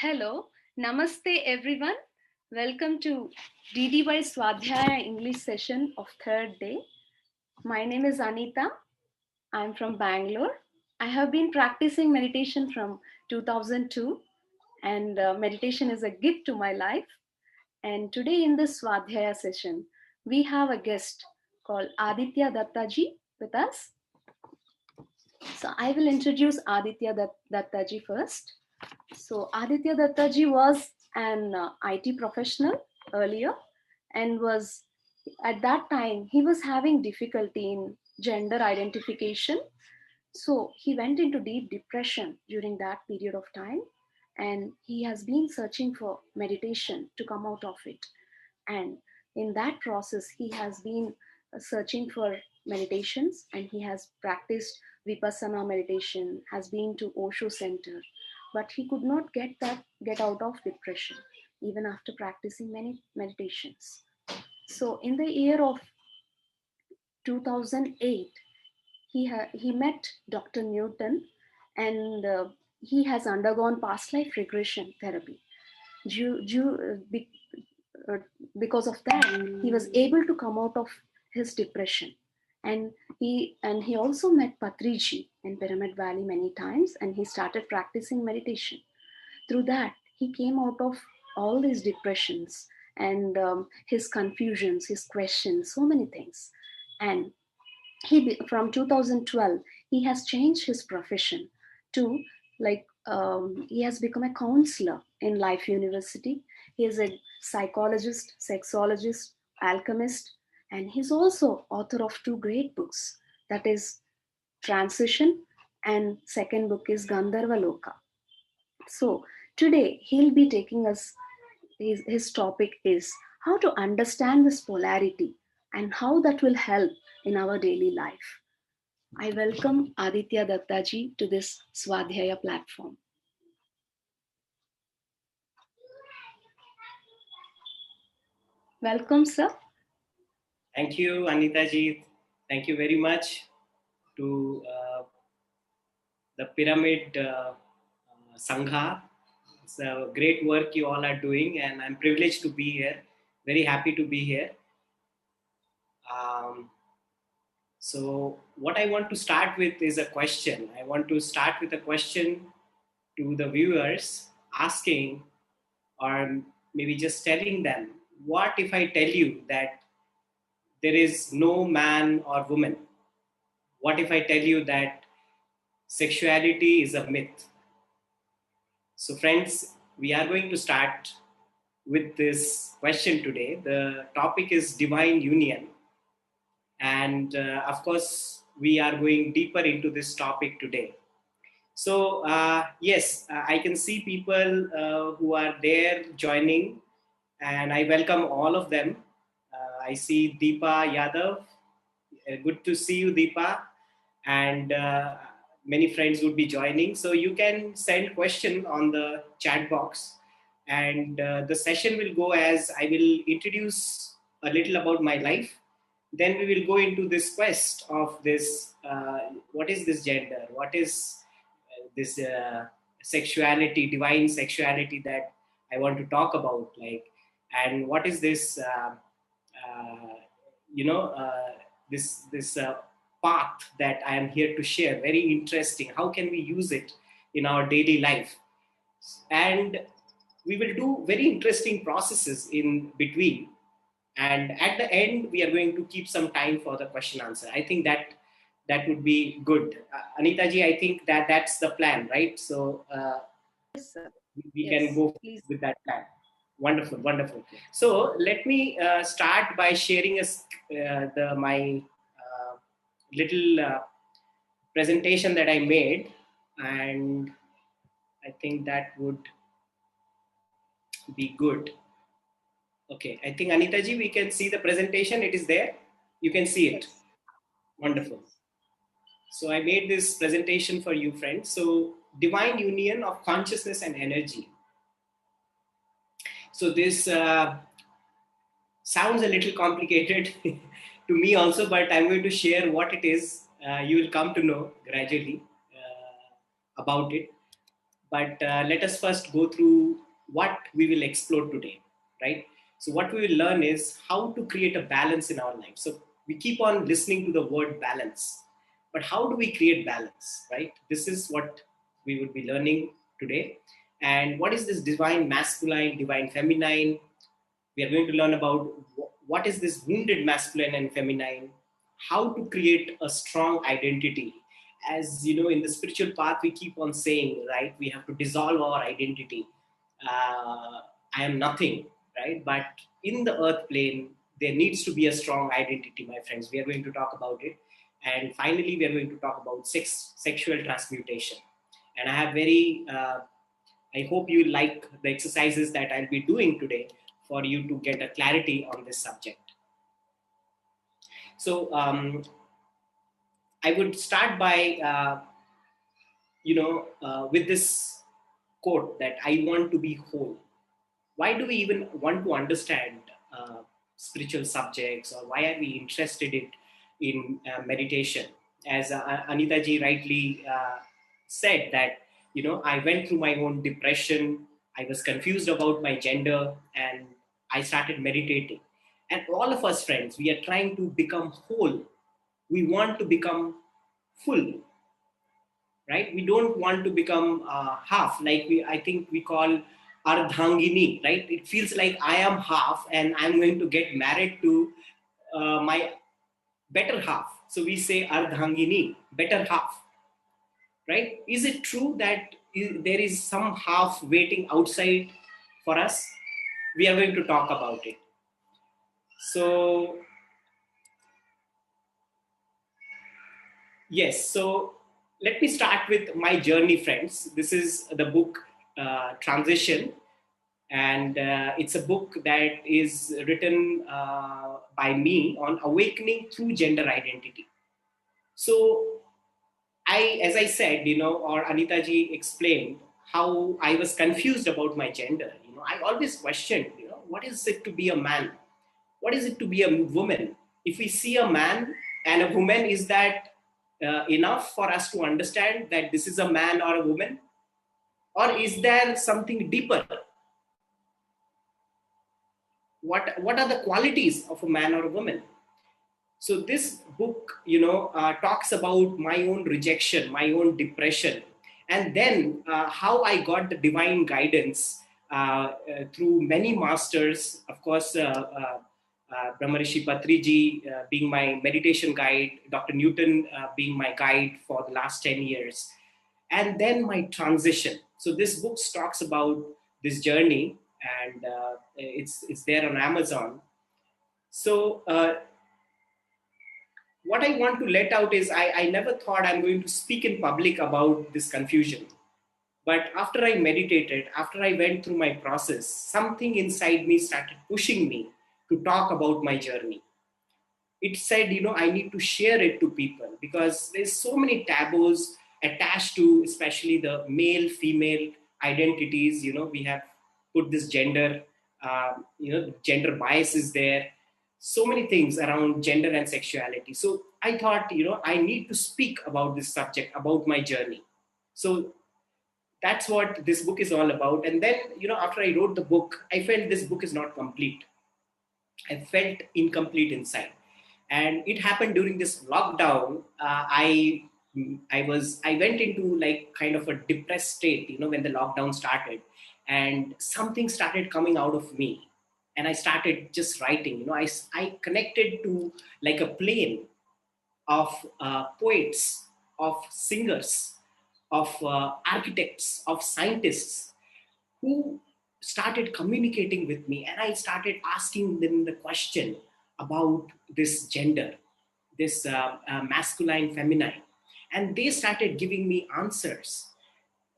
Hello, Namaste everyone. Welcome to DDS Swadhyaya English session of third day. My name is Anita. I'm from Bangalore. I have been practicing meditation from 2002 and meditation is a gift to my life. And today in this Swadhyaya session, we have a guest called Aditya Dattaji with us. So I will introduce Aditya Dattaji first. So Aditya Dattaji was an IT professional earlier and was at that time he was having difficulty in gender identification. So he went into deep depression during that period of time and he has been searching for meditation to come out of it. And in that process, he has been searching for meditations and he has practiced Vipassana meditation, has been to Osho Center, but he could not get out of depression even after practicing many meditations. So in the year of 2008, he met Dr. Newton and he has undergone past life regression therapy. Because of that, he was able to come out of his depression. And he also met Patriji in Pyramid Valley many times and he started practicing meditation. Through that, he came out of all these depressions and his confusions, his questions, so many things. And from 2012 he has changed his profession to he has become a counselor in Life University. He is a psychologist, sexologist, alchemist, and he's also author of two great books, that is Transition and second book is Gandharva Loka. So today he'll be taking us, his topic is how to understand this polarity and how that will help in our daily life. I welcome Aditya Dattaji to this Swadhyaya platform. Welcome, sir. Thank you, Anita ji. Thank you very much to the Pyramid Sangha. It's a great work you all are doing, and I'm privileged to be here. Very happy to be here. So what I want to start with is a question. I want to start with a question to the viewers, asking or maybe just telling them, what if I tell you that there is no man or woman? What if I tell you that sexuality is a myth? So friends, we are going to start with this question today. The topic is divine union. And of course, we are going deeper into this topic today. So yes, I can see people who are there joining, and I welcome all of them. I see Deepa Yadav. Good to see you, Deepa. And many friends would be joining. So you can send question on the chat box. And the session will go as I will introduce a little about my life. Then we will go into this quest of this, what is this gender? What is this sexuality, divine sexuality that I want to talk about? And what is this, this path that I am here to share? Very interesting. How can we use it in our daily life? And we will do very interesting processes in between. And at the end, we are going to keep some time for the question answer. I think that would be good. Anita ji, I think that's the plan, right? So Yes, sir. We can go with that plan. Wonderful, wonderful. So let me start by sharing my little presentation that I made, and I think that would be good. Okay, I think Anita ji, we can see the presentation. It is there. You can see it. Yes. Wonderful. So I made this presentation for you, friends. So divine union of consciousness and energy. So this sounds a little complicated to me also, but I'm going to share what it is. You will come to know gradually. about it. But let us first go through what we will explore today, right? So what we will learn is how to create a balance in our life. So we keep on listening to the word balance, but how do we create balance, right? This is what we would be learning today. And what is this divine masculine, divine feminine? We are going to learn about what is this wounded masculine and feminine, how to create a strong identity. As you know, in the spiritual path, we keep on saying, right, we have to dissolve our identity. I am nothing, right? But in the earth plane, there needs to be a strong identity, my friends. We are going to talk about it. And finally, we are going to talk about sexual transmutation. And I have I hope you like the exercises that I'll be doing today for you to get a clarity on this subject. So I would start by, with this quote that I want to be whole. Why do we even want to understand spiritual subjects, or why are we interested in meditation? As Anita ji rightly said that, I went through my own depression. I was confused about my gender, and I started meditating. And all of us friends, we are trying to become whole. We want to become full, right? We don't want to become half, like I think we call ardhangini, right? It feels like I am half and I'm going to get married to my better half. So we say ardhangini, better half, right? Is it true that there is some half waiting outside for us? We are going to talk about it. So yes, so let me start with my journey, friends. This is the book Transition, and it's a book that is written by me on awakening through gender identity. So as I said, or Anita ji explained how I was confused about my gender. I always questioned, what is it to be a man? What is it to be a woman? If we see a man and a woman, is that enough for us to understand that this is a man or a woman? Or is there something deeper? What are the qualities of a man or a woman? So this book, talks about my own rejection, my own depression, and then how I got the divine guidance through many masters. Of course, Brahmarishi Patriji being my meditation guide, Dr. Newton being my guide for the last 10 years, and then my transition. So this book talks about this journey, and it's there on Amazon. So what I want to let out is I never thought I'm going to speak in public about this confusion. But after I meditated, after I went through my process, something inside me started pushing me to talk about my journey. It said, I need to share it to people because there's so many taboos attached to, especially the male, female identities. We have put this gender bias is there. So many things around gender and sexuality. So I thought, I need to speak about this subject, about my journey. So that's what this book is all about. And then, after I wrote the book, I felt this book is not complete. I felt incomplete inside, and it happened during this lockdown. I went into like kind of a depressed state, when the lockdown started, and something started coming out of me, and I started just writing. I connected to like a plane of poets, of singers, of architects, of scientists who started communicating with me, and I started asking them the question about this gender, this masculine, feminine, and they started giving me answers.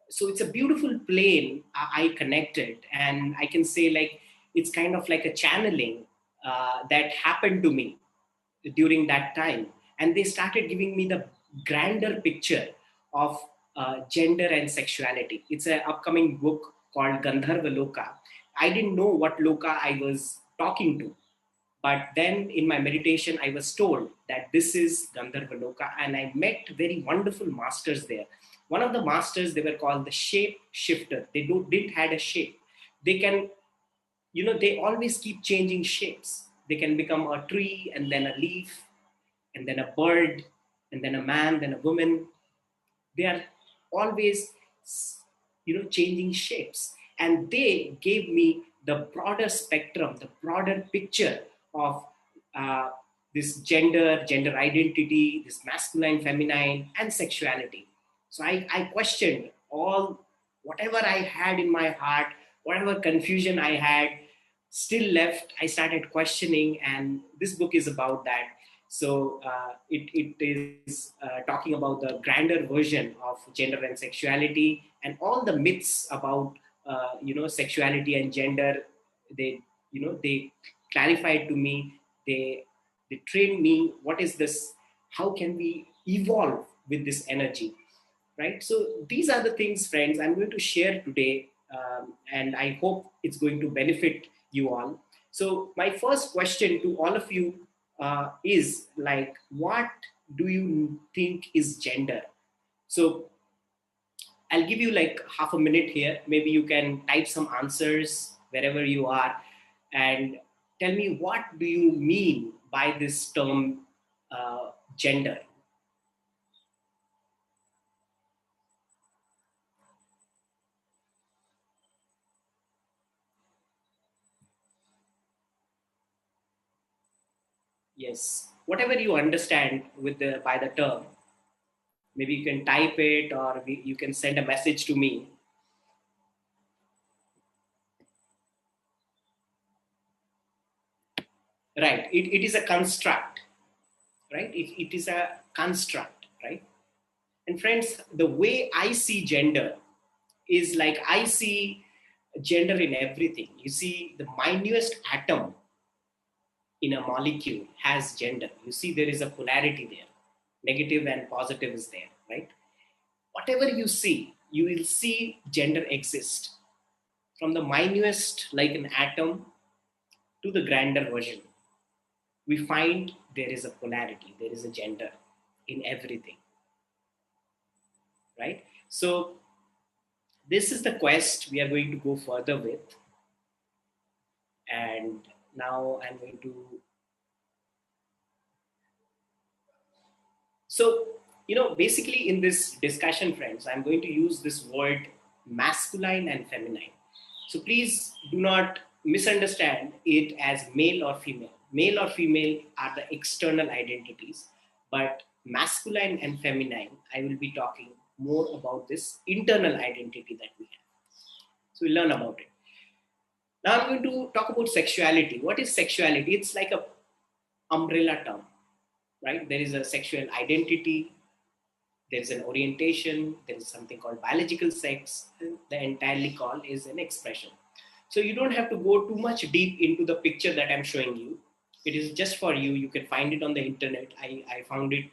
So it's a beautiful plane I connected, and I can say like it's kind of like a channeling that happened to me during that time, and they started giving me the grander picture of gender and sexuality. It's an upcoming book called Gandharva Loka. I didn't know what Loka I was talking to, but then in my meditation I was told that this is Gandharva Loka, and I met very wonderful masters there. One of the masters, they were called the shape shifter. They didn't had a shape. They can, they always keep changing shapes. They can become a tree and then a leaf and then a bird and then a man, then a woman. They are always, changing shapes. And they gave me the broader spectrum, the broader picture of uh, this gender identity, this masculine, feminine, and sexuality. So I questioned all, whatever I had in my heart, whatever confusion I had still left, I started questioning. And this book is about that. So it is talking about the grander version of gender and sexuality, and all the myths about sexuality and gender. They clarified to me. They trained me. What is this? How can we evolve with this energy? Right. So these are the things, friends, I'm going to share today, and I hope it's going to benefit you all. So my first question to all of you is like, what do you think is gender? So I'll give you like half a minute here. Maybe you can type some answers wherever you are, and tell me, what do you mean by this term, gender? Yes, whatever you understand with the by the term, maybe you can type it, or you can send a message to me. Right, it is a construct. Right, it is a construct, right? And friends, the way I see gender is like, I see gender in everything. You see, the minutest atom in a molecule has gender. You see, there is a polarity there. Negative and positive is there, right? Whatever you see, you will see gender exist. From the minutest, like an atom, to the grander version, we find there is a polarity, there is a gender in everything, right? So this is the quest we are going to go further with. And now I'm going to, so, basically in this discussion, friends, I'm going to use this word masculine and feminine. So please do not misunderstand it as male or female. Male or female are the external identities, but masculine and feminine, I will be talking more about this internal identity that we have. So we'll learn about it. Now I'm going to talk about sexuality. What is sexuality? It's like a umbrella term, right? There is a sexual identity, there's an orientation, there is something called biological sex, and the entirely call is an expression. So you don't have to go too much deep into the picture that I'm showing you. It is just for you. You can find it on the internet. I found it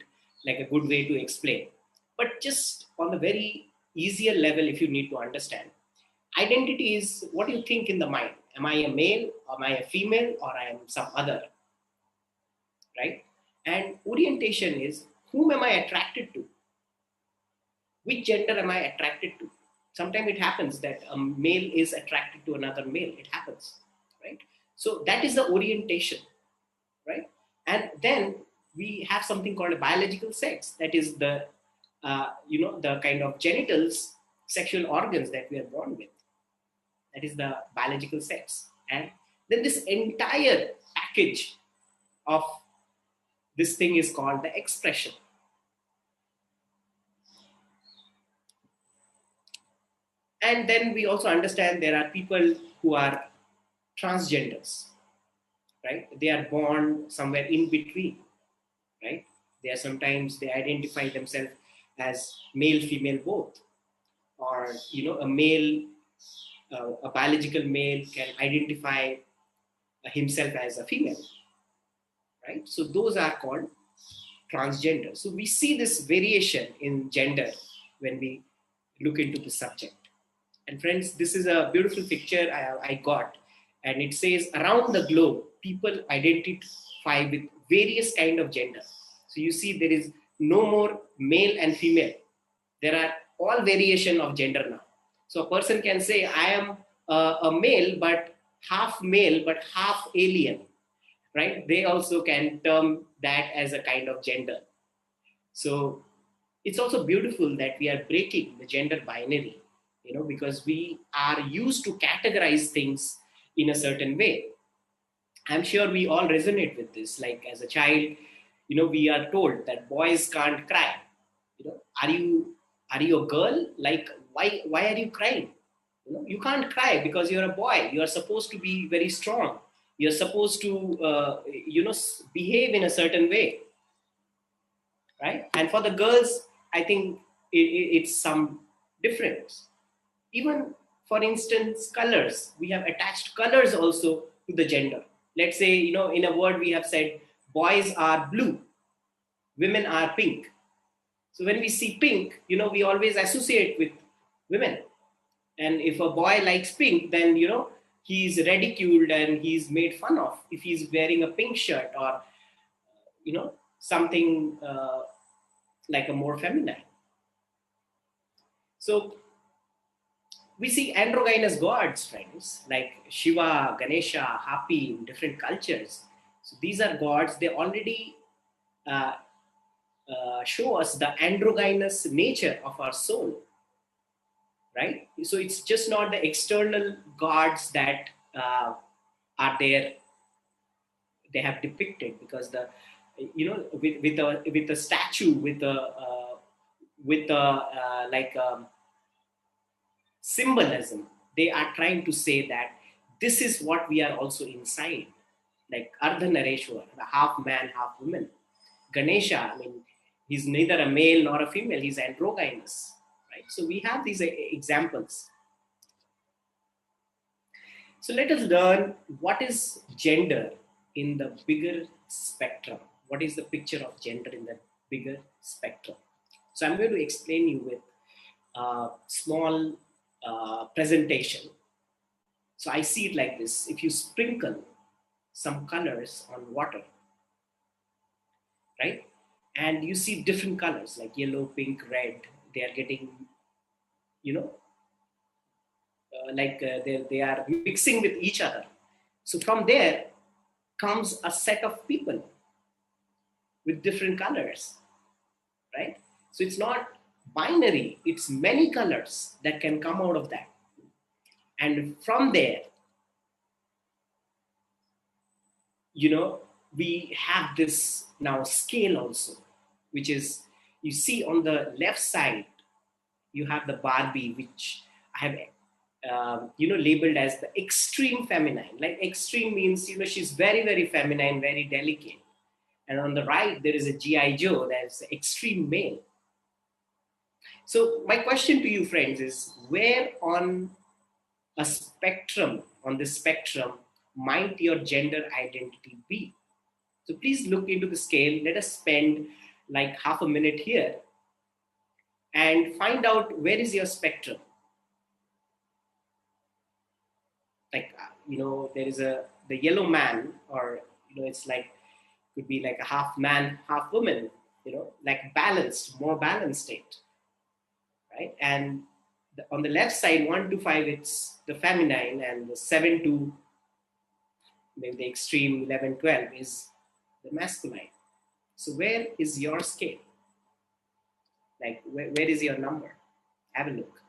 like a good way to explain. But just on a very easier level, if you need to understand, identity is what you think in the mind. Am I a male? Am I a female? Or I am some other, right? And orientation is, whom am I attracted to? Which gender am I attracted to? Sometimes it happens that a male is attracted to another male. It happens, right? So that is the orientation, right? And then we have something called a biological sex. That is the, the kind of genitals, sexual organs that we are born with. That is the biological sex. And then this entire package of this thing is called the expression. And then we also understand there are people who are transgenders, right? They are born somewhere in between, right? They are, sometimes they identify themselves as male, female, both, or a male, a biological male can identify himself as a female, right? So those are called transgender. So we see this variation in gender when we look into the subject. And friends, this is a beautiful picture I got, and it says, around the globe, people identify with various kind of gender. So you see, there is no more male and female. There are all variation of gender now. So a person can say, I am a male, but half alien, right? They also can term that as a kind of gender. So it's also beautiful that we are breaking the gender binary, because we are used to categorize things in a certain way. I'm sure we all resonate with this. Like as a child, we are told that boys can't cry. Are you a girl? Like why are you crying? You can't cry because you're a boy. You are supposed to be very strong. You're supposed to behave in a certain way, right? And for the girls, I think it's some difference. Even for instance, colors. We have attached colors also to the gender. Let's say, in a word we have said boys are blue, women are pink. So when we see pink, we always associate with women. And if a boy likes pink, then he's ridiculed and he's made fun of if he's wearing a pink shirt, or something like a more feminine. So we see androgynous gods, friends, like Shiva, Ganesha, Happy in different cultures. So these are gods. They already uh, show us the androgynous nature of our soul, right? So it's just not the external gods that are there. They have depicted, because the with a statue, with a like symbolism, they are trying to say that this is what we are also inside, like Ardhanareshwar, the half man, half woman. Ganesha, I mean, he's neither a male nor a female, he's androgynous, right? So we have these examples. So let us learn what is gender in the bigger spectrum. What is the picture of gender in the bigger spectrum? So I'm going to explain you with a small presentation. So I see it like this. If you sprinkle some colors on water, right? And you see different colors like yellow, pink, red, they are getting, you know, they are mixing with each other. So from there comes a set of people with different colors, right? So it's not binary, it's many colors that can come out of that. And from there, we have this now scale also, which is, you see on the left side, you have the Barbie, which I have labeled as the extreme feminine. Like extreme means, she's very, very feminine, very delicate. And on the right, there is a G.I. Joe, that's extreme male. So my question to you, friends, is where on this spectrum, might your gender identity be? So please look into the scale. Let us spend like half a minute here and find out where is your spectrum. Like, there is the yellow man, or, it's like, could be like a half man, half woman, like more balanced state, right? And on the left side, 1 to 5, it's the feminine, and the 7 to maybe the extreme 11, 12 is the masculine. So where is your scale? Like, where is your number? Have a look.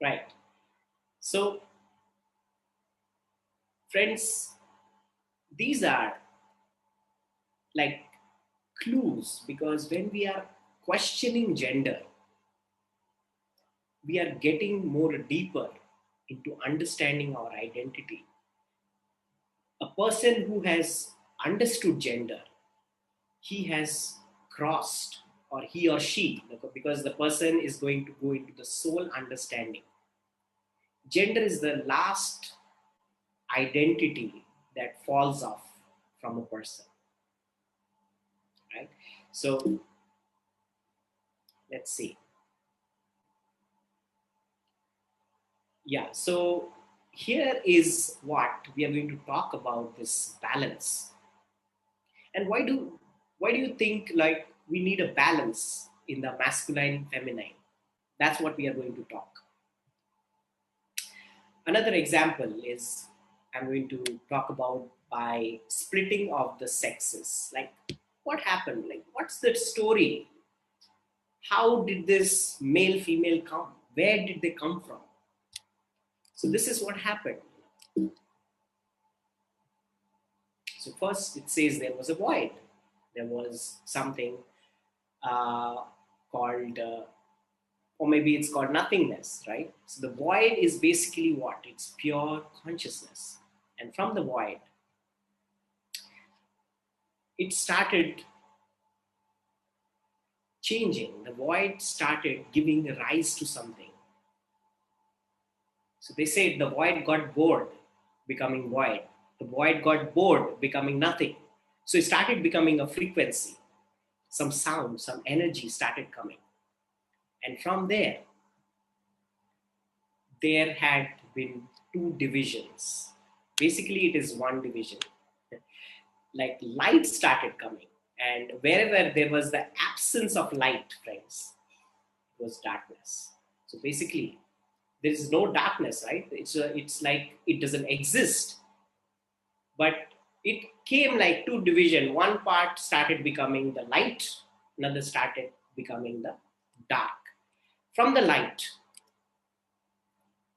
Right. So, friends, these are like clues, because when we are questioning gender, we are getting more deeper into understanding our identity. A person who has understood gender, he has crossed, or he or she, because the person is going to go into the soul understanding. Gender is the last identity that falls off from a person, right? So let's see. Yeah, so here is what we are going to talk about, this balance. And why do you think like we need a balance in the masculine feminine? That's what we are going to talk. Another example is I'm going to talk about by splitting of the sexes. Like what happened? Like what's the story? How did this male female come? Where did they come from? So this is what happened. So first it says there was a void. There was something uh, called, or maybe it's called nothingness, right? So the void is basically what? It's pure consciousness. And from the void, it started changing. The void started giving rise to something. So they said the void got bored becoming void. The void got bored becoming nothing. So it started becoming a frequency. Some sound, some energy started coming. And from there, there had been two divisions. Basically, it is one division. Like light started coming, and wherever there was the absence of light, friends, it was darkness. So basically, there is no darkness, right? It's like it doesn't exist, but it came like two division. One part started becoming the light, another started becoming the dark. From the light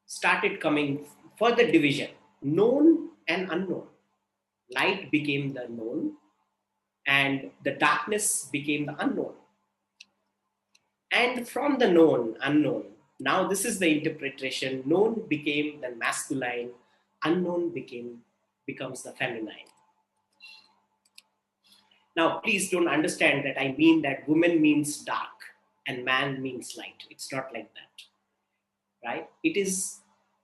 started coming further division, known and unknown. Light became the known, and the darkness became the unknown. And from the known, unknown, now this is the interpretation, known became the masculine, unknown becomes the feminine. Now, please don't understand that I mean that woman means dark and man means light. It's not like that, right? It is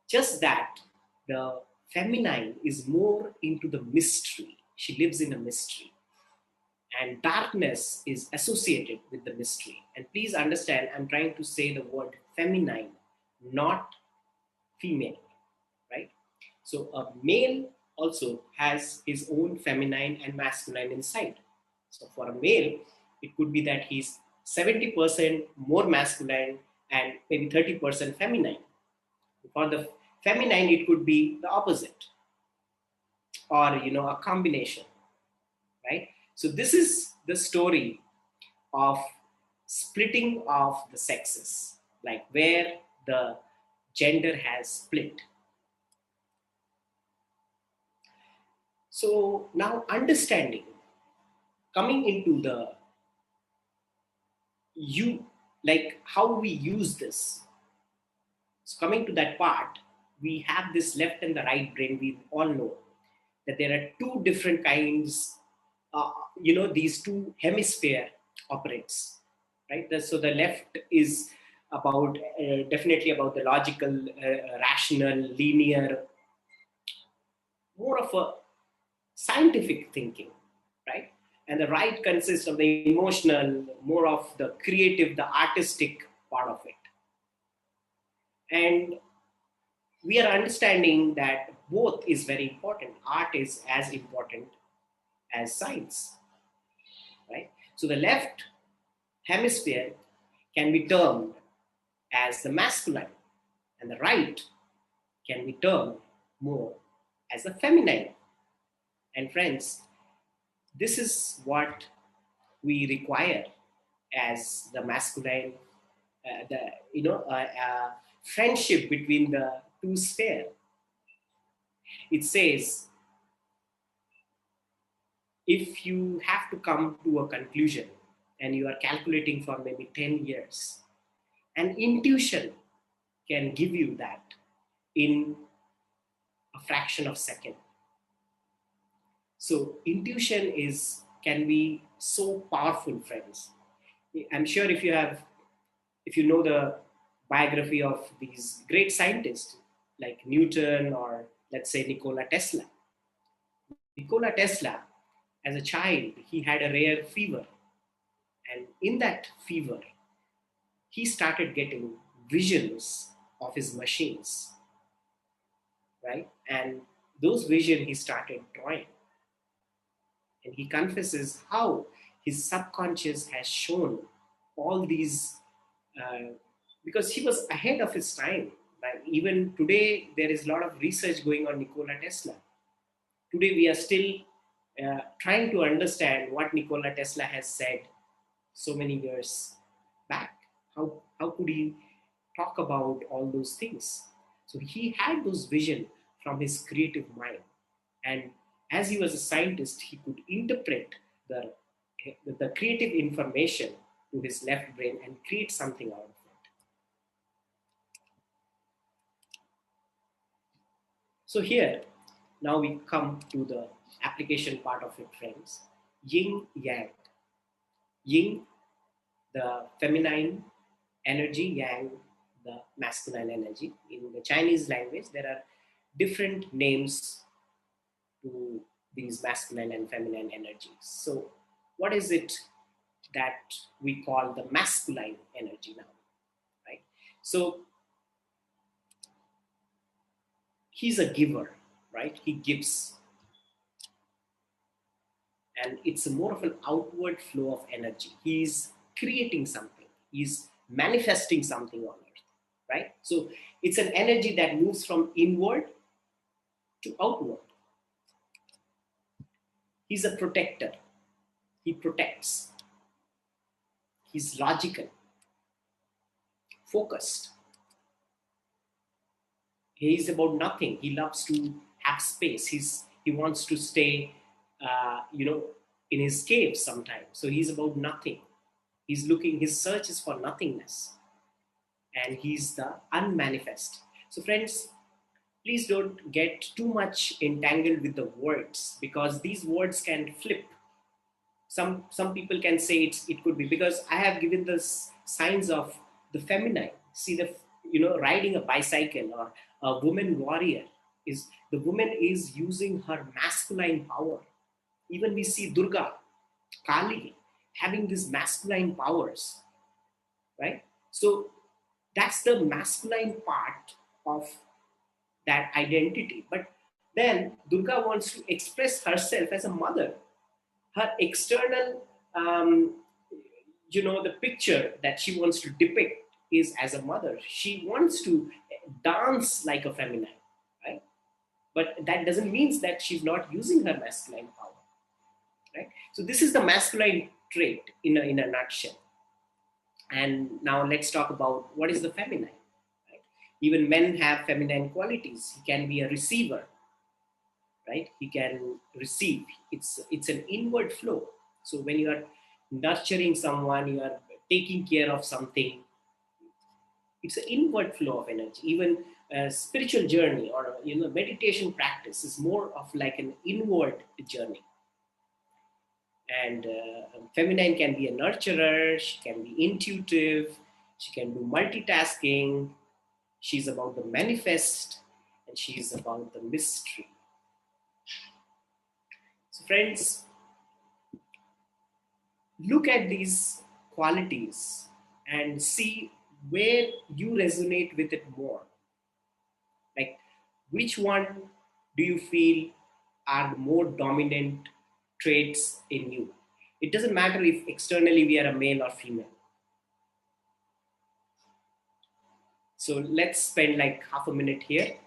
just that the feminine is more into the mystery. She lives in a mystery. And darkness is associated with the mystery. And please understand, I'm trying to say the word feminine, not female, right? So a male also has his own feminine and masculine inside. So for a male, it could be that he's 70% more masculine and maybe 30% feminine. For the feminine, it could be the opposite, or a combination, right? So this is the story of splitting of the sexes, like where the gender has split. So now understanding, coming into the you, like how we use this. So coming to that part, we have this left and the right brain. We all know that there are two different kinds, these two hemisphere operates, right? So the left is about definitely about the logical, rational, linear, more of a scientific thinking, right? And the right consists of the emotional, more of the creative, the artistic part of it. And we are understanding that both is very important. Art is as important as science, right? So the left hemisphere can be termed as the masculine, and the right can be termed more as the feminine. And friends, this is what we require as the masculine, the friendship between the two sphere. It says if you have to come to a conclusion and you are calculating for maybe 10 years, and intuition can give you that in a fraction of a second. So intuition is can be so powerful, friends. I'm sure if you know the biography of these great scientists like Newton, or let's say Nikola Tesla. Nikola Tesla, as a child, he had a rare fever, and in that fever, he started getting visions of his machines. right? And those vision he started drawing. And he confesses how his subconscious has shown all these, uh, because he was ahead of his time. Like even today, there is a lot of research going on Nikola Tesla. Today, we are still trying to understand what Nikola Tesla has said so many years back. How could he talk about all those things? So he had those vision from his creative mind, and as he was a scientist, he could interpret the the creative information to his left brain and create something out of it. So here, now we come to the application part of it, friends. Yin Yang. Yin, the feminine energy, Yang, the masculine energy. In the Chinese language, there are different names to these masculine and feminine energies. So, what is it that we call the masculine energy now, right? So, he's a giver, right? He gives, and it's more of an outward flow of energy. He's creating something, he's manifesting something on earth, right? So, it's an energy that moves from inward to outward. He's a protector, he protects, he's logical, focused. He's about nothing. He loves to have space. He wants to stay, in his cave sometimes. So he's about nothing. He's looking. His search is for nothingness, and he's the unmanifest. So friends, please don't get too much entangled with the words, because these words can flip. Some people can say it could be, because I have given the signs of the feminine. See, the riding a bicycle, or a woman warrior, is the woman is using her masculine power. Even we see Durga, Kali having these masculine powers, right? So that's the masculine part of that identity. But then Durga wants to express herself as a mother. Her external, the picture that she wants to depict is as a mother. She wants to dance like a feminine, right? But that doesn't mean that she's not using her masculine power, right? So this is the masculine trait in a nutshell. And now let's talk about what is the feminine, right? Even men have feminine qualities. He can be a receiver, right? He can receive. It's an inward flow. So when you are nurturing someone, you are taking care of something, it's an inward flow of energy. Even a spiritual journey, or meditation practice is more of like an inward journey. And feminine can be a nurturer, she can be intuitive, she can do multitasking, she's about the manifest, and she's about the mystery. So friends, look at these qualities and see where you resonate with it more. Like, which one do you feel are the more dominant traits in you? It doesn't matter if externally we are a male or female. So let's spend like half a minute here.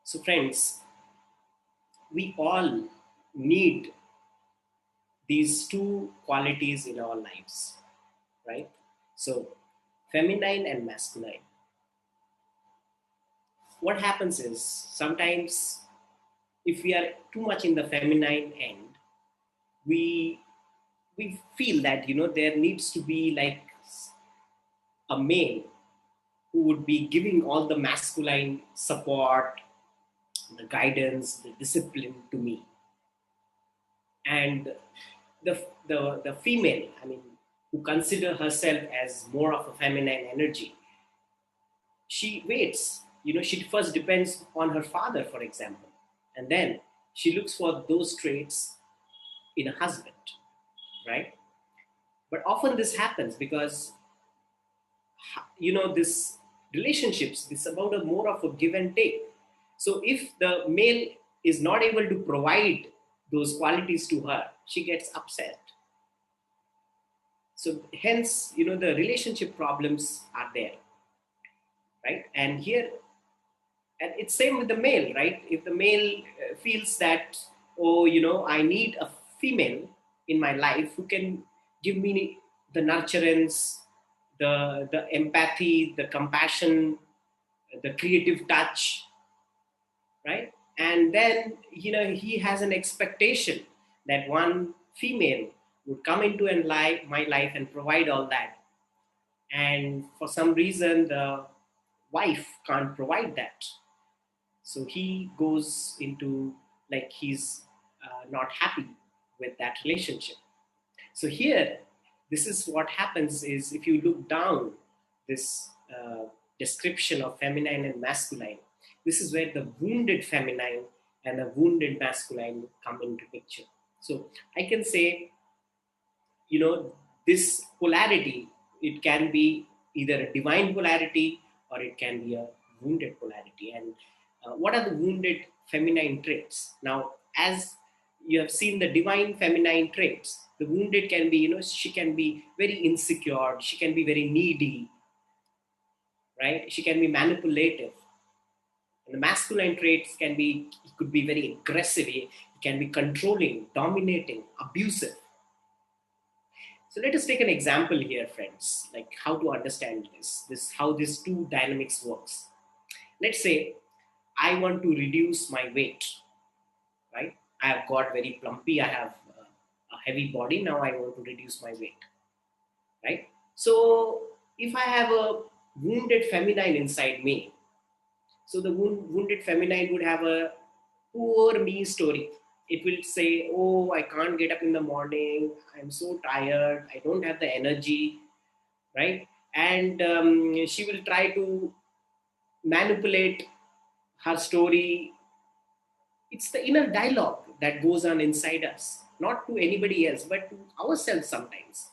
So friends, we all need these two qualities in our lives, right? So feminine and masculine. What happens is, sometimes if we are too much in the feminine end, we we feel that, there needs to be like a male who would be giving all the masculine support, the guidance, the discipline to me. And the female, I mean, who consider herself as more of a feminine energy, she waits. She first depends on her father, for example, and then she looks for those traits in a husband, right? But often this happens because, this relationships, this about a more of a give and take. So if the male is not able to provide those qualities to her, she gets upset. So hence, the relationship problems are there, right? And here, and it's same with the male, right? If the male feels that, oh, I need a female in my life who can give me the nurturance, the empathy, the compassion, the creative touch, right? And then, he has an expectation that one female would come into my life and provide all that. And for some reason, the wife can't provide that. So he goes into, like, he's not happy with that relationship. So here, this is what happens is, if you look down this description of feminine and masculine, this is where the wounded feminine and the wounded masculine come into picture. So I can say, this polarity, it can be either a divine polarity or it can be a wounded polarity. And what are the wounded feminine traits? Now, as you have seen the divine feminine traits, the wounded can be, she can be very insecure, she can be very needy, right? She can be manipulative. And the masculine traits can be, it could be very aggressive, it can be controlling, dominating, abusive. So let us take an example here, friends, like how to understand this how these two dynamics works. Let's say I want to reduce my weight, right? I have got very plumpy, I have a heavy body, now I want to reduce my weight, right? So if I have a wounded feminine inside me, so the wounded feminine would have a poor me story. It will say, oh, I can't get up in the morning, I'm so tired, I don't have the energy, right? And she will try to manipulate her story. It's the inner dialogue that goes on inside us, not to anybody else, but to ourselves sometimes.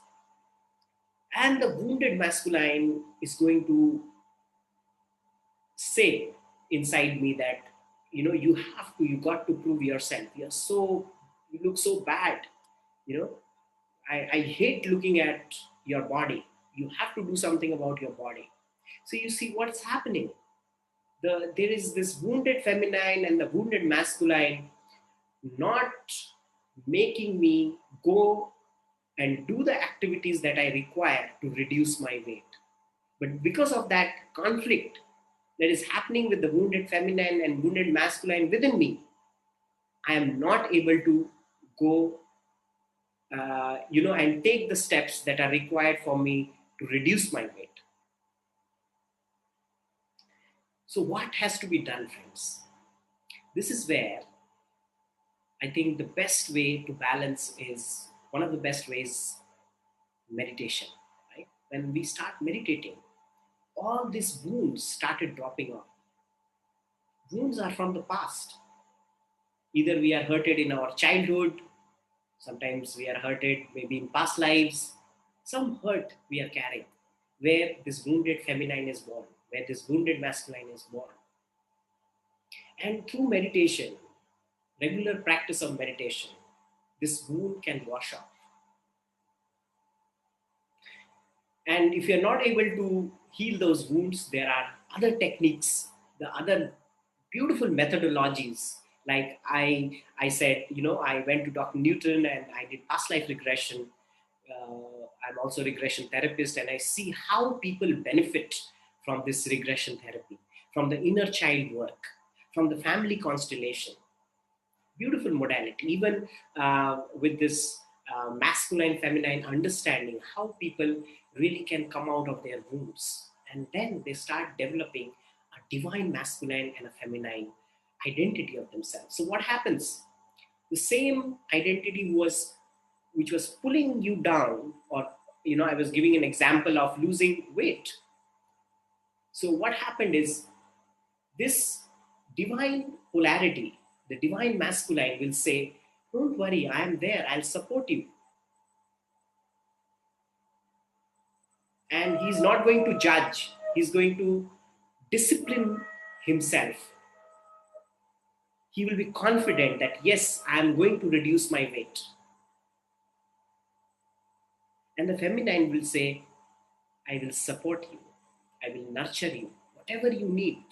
And the wounded masculine is going to say inside me that, you got to prove yourself. You look so bad, you know. I hate looking at your body. You have to do something about your body. So you see what's happening. There is this wounded feminine and the wounded masculine not making me go and do the activities that I require to reduce my weight. But because of that conflict that is happening with the wounded feminine and wounded masculine within me, I am not able to go, and take the steps that are required for me to reduce my weight. So, what has to be done, friends? This is where I think the best way to balance is one of the best ways meditation, right? When we start meditating, all these wounds started dropping off. Wounds are from the past. Either we are hurted in our childhood, sometimes we are hurted maybe in past lives, some hurt we are carrying, where this wounded feminine is born, where this wounded masculine is born. And through meditation, regular practice of meditation, this wound can wash off. And if you're not able to heal those wounds, there are other techniques, the other beautiful methodologies. Like I said, I went to Dr. Newton and I did past life regression. I'm also a regression therapist, and I see how people benefit from this regression therapy, from the inner child work, from the family constellation. Beautiful modality. Even with this masculine, feminine understanding, how people really can come out of their wounds. And then they start developing a divine masculine and a feminine identity of themselves. So what happens? The same identity which was pulling you down, or I was giving an example of losing weight. So what happened is this divine polarity, the divine masculine will say, don't worry, I am there, I'll support you. And he's not going to judge, he's going to discipline himself. He will be confident that, yes, I am going to reduce my weight. And the feminine will say, I will support you, I will nurture you, whatever you need.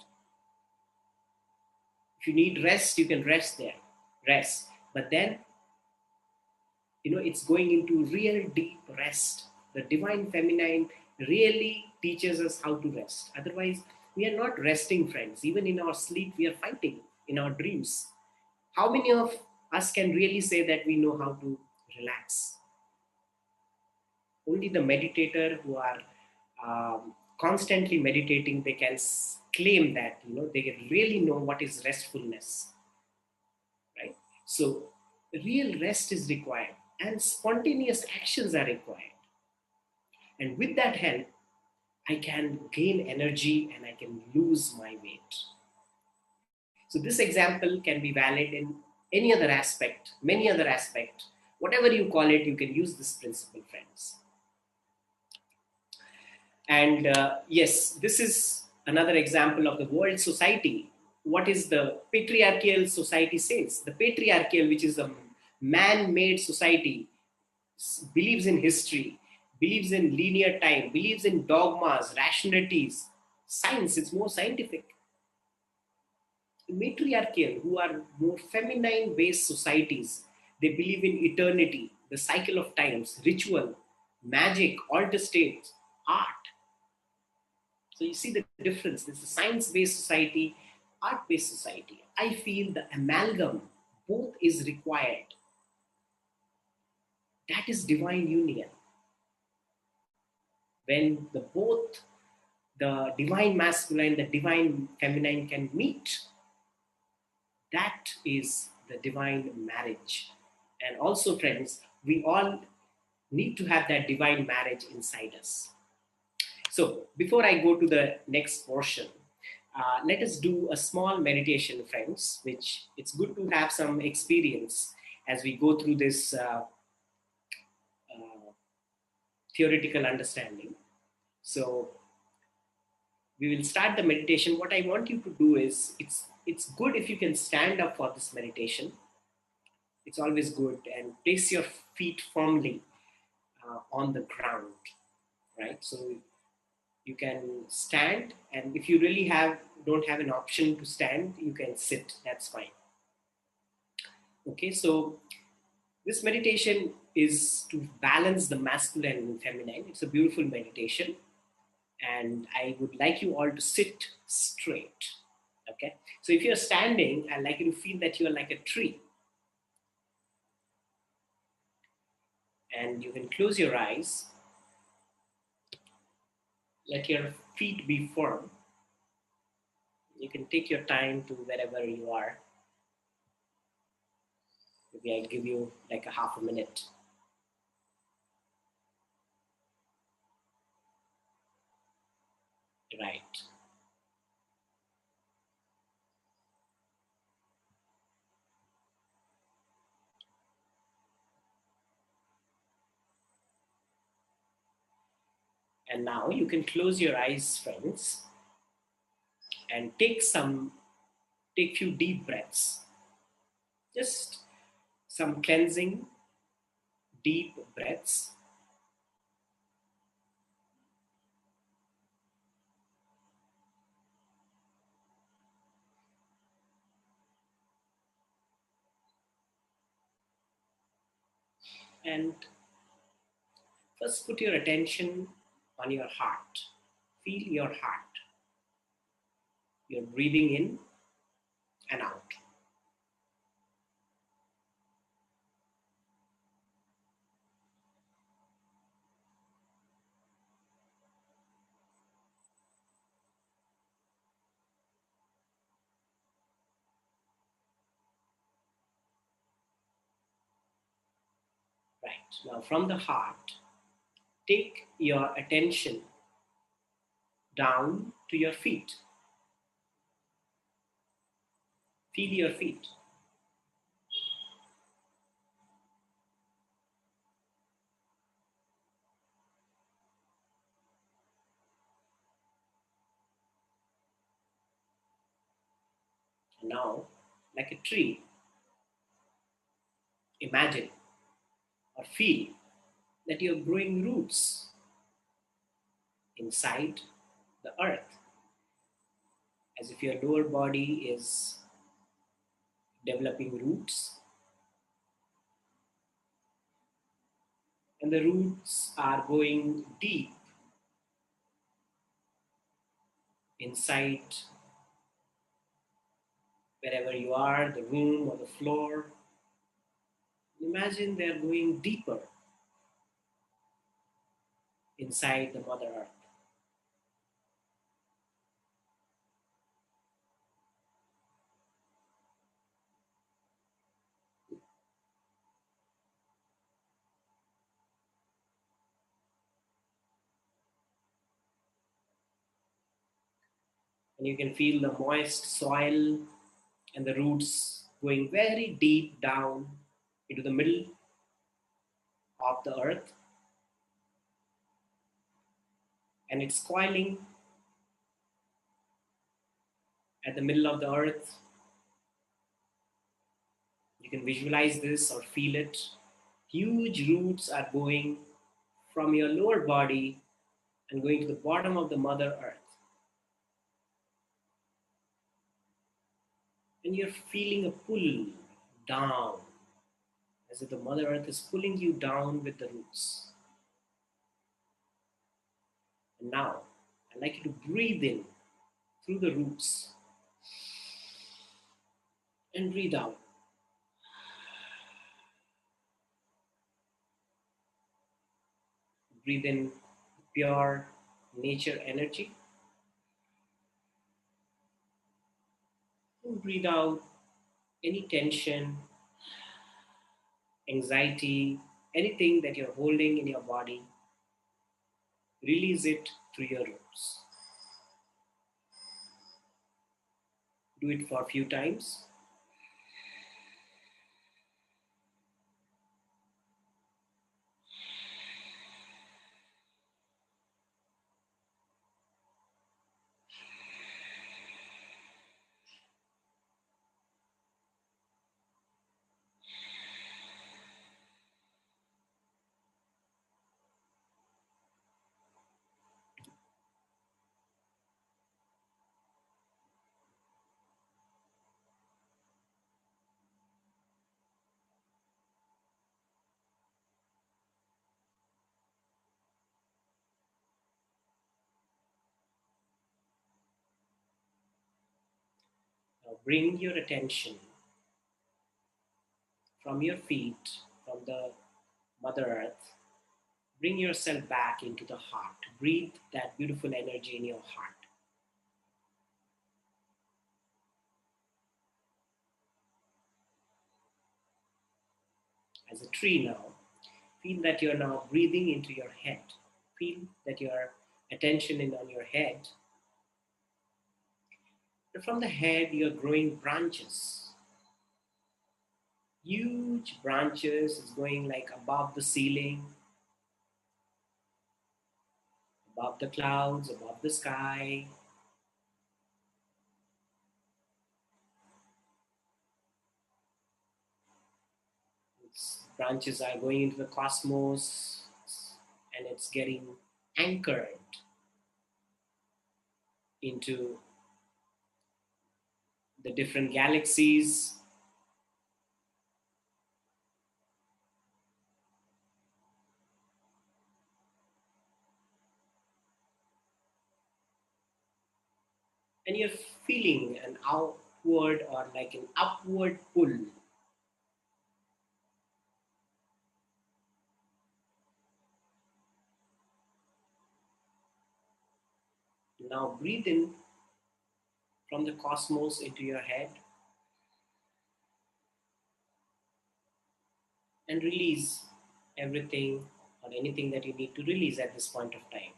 If you need rest, you can rest there, rest. But then, it's going into real deep rest. The divine feminine really teaches us how to rest. Otherwise, we are not resting, friends. Even in our sleep, we are fighting in our dreams. How many of us can really say that we know how to relax? Only the meditator who are constantly meditating, they can claim that, they really know what is restfulness, right? So real rest is required and spontaneous actions are required. And with that help, I can gain energy and I can lose my weight. So this example can be valid in any other aspect, many other aspect, whatever you call it, you can use this principle, friends. And yes, this is another example of the world society. What is the patriarchal society says? The patriarchal, which is a man-made society, believes in history, believes in linear time, believes in dogmas, rationalities, science. It's more scientific. Matriarchal, who are more feminine based societies, they believe in eternity, the cycle of times, ritual, magic, alter states, art. So you see the difference. This is a science based society, art based society. I feel the amalgam, both is required. That is divine union. When the divine masculine, the divine feminine can meet, that is the divine marriage. And also, friends, we all need to have that divine marriage inside us. So before I go to the next portion, let us do a small meditation, friends, which it's good to have some experience as we go through this theoretical understanding. So we will start the meditation. What I want you to do is, it's good if you can stand up for this meditation. It's always good, and place your feet firmly on the ground, right? So you can stand, and if you really don't have an option to stand, you can sit. That's fine. Okay, so this meditation is to balance the masculine and feminine. It's a beautiful meditation, and I would like you all to sit straight. Okay, so if you're standing, I'd like you to feel that you're like a tree, and you can close your eyes. Let your feet be firm. You can take your time to wherever you are. Maybe I'll give you like a half a minute. Right. And now you can close your eyes, friends, and take few deep breaths. Just some cleansing, deep breaths. And first put your attention on your heart. Feel your heart. You're breathing in and out. Now, from the heart, take your attention down to your feet. Feel your feet. Now, like a tree, imagine or feel that you're growing roots inside the earth, as if your lower body is developing roots, and the roots are going deep inside wherever you are, the room or the floor. Imagine they're going deeper inside the Mother Earth. And you can feel the moist soil and the roots going very deep down into the middle of the earth, and it's coiling at the middle of the earth. You can visualize this or feel it. Huge roots are going from your lower body and going to the bottom of the Mother Earth. And you're feeling a pull down, as if the Mother Earth is pulling you down with the roots. And now, I'd like you to breathe in through the roots and breathe out. Breathe in pure nature energy. And breathe out any tension, anxiety, anything that you're holding in your body. Release it through your roots. Do it for a few times. Now bring your attention from your feet, from the Mother Earth. Bring yourself back into the heart. Breathe that beautiful energy in your heart. As a tree now, feel that you're now breathing into your head. Feel that your attention is on your head. And from the head, you're growing branches. Huge branches is going like above the ceiling, above the clouds, above the sky. Its branches are going into the cosmos, and it's getting anchored into the different galaxies. And you're feeling an outward or like an upward pull. Now breathe in from the cosmos into your head and release everything or anything that you need to release at this point of time.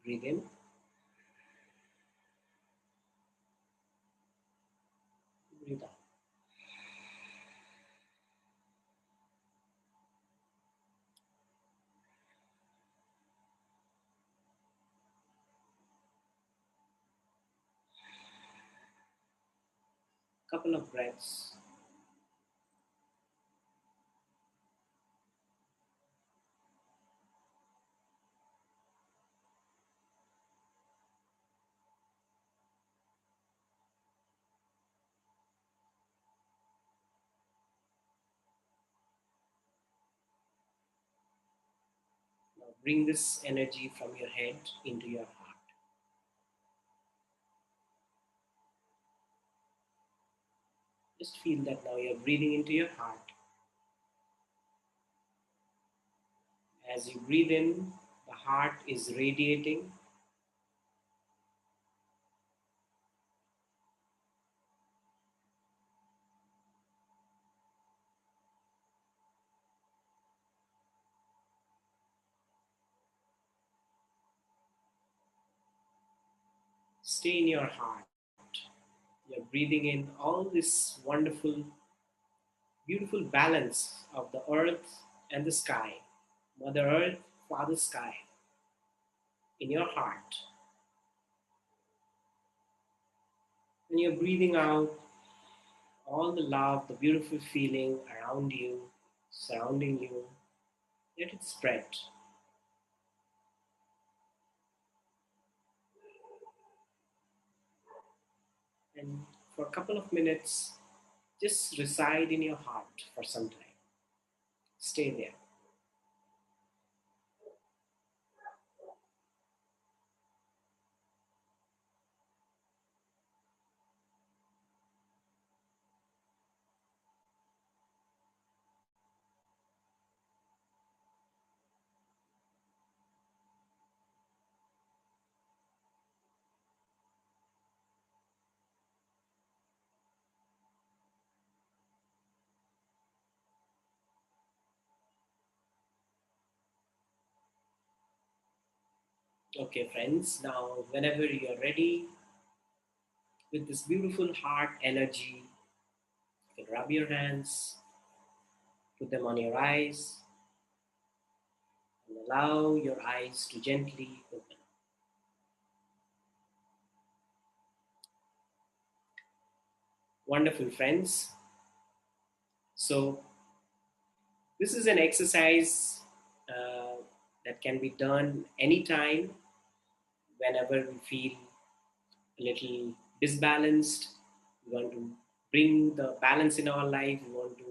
Breathe in. Breathe out. Couple of breaths. Now bring this energy from your head into your heart. Just feel that now you're breathing into your heart. As you breathe in, the heart is radiating. Stay in your heart. You're breathing in all this wonderful, beautiful balance of the earth and the sky. Mother Earth, Father Sky, in your heart. And you're breathing out all the love, the beautiful feeling around you, surrounding you. Let it spread. And for a couple of minutes, just reside in your heart for some time. Stay there. Okay, friends, now whenever you're ready with this beautiful heart energy, you can rub your hands, put them on your eyes, and allow your eyes to gently open. Wonderful, friends. So, this is an exercise that can be done anytime, whenever we feel a little disbalanced. We want to bring the balance in our life. We want to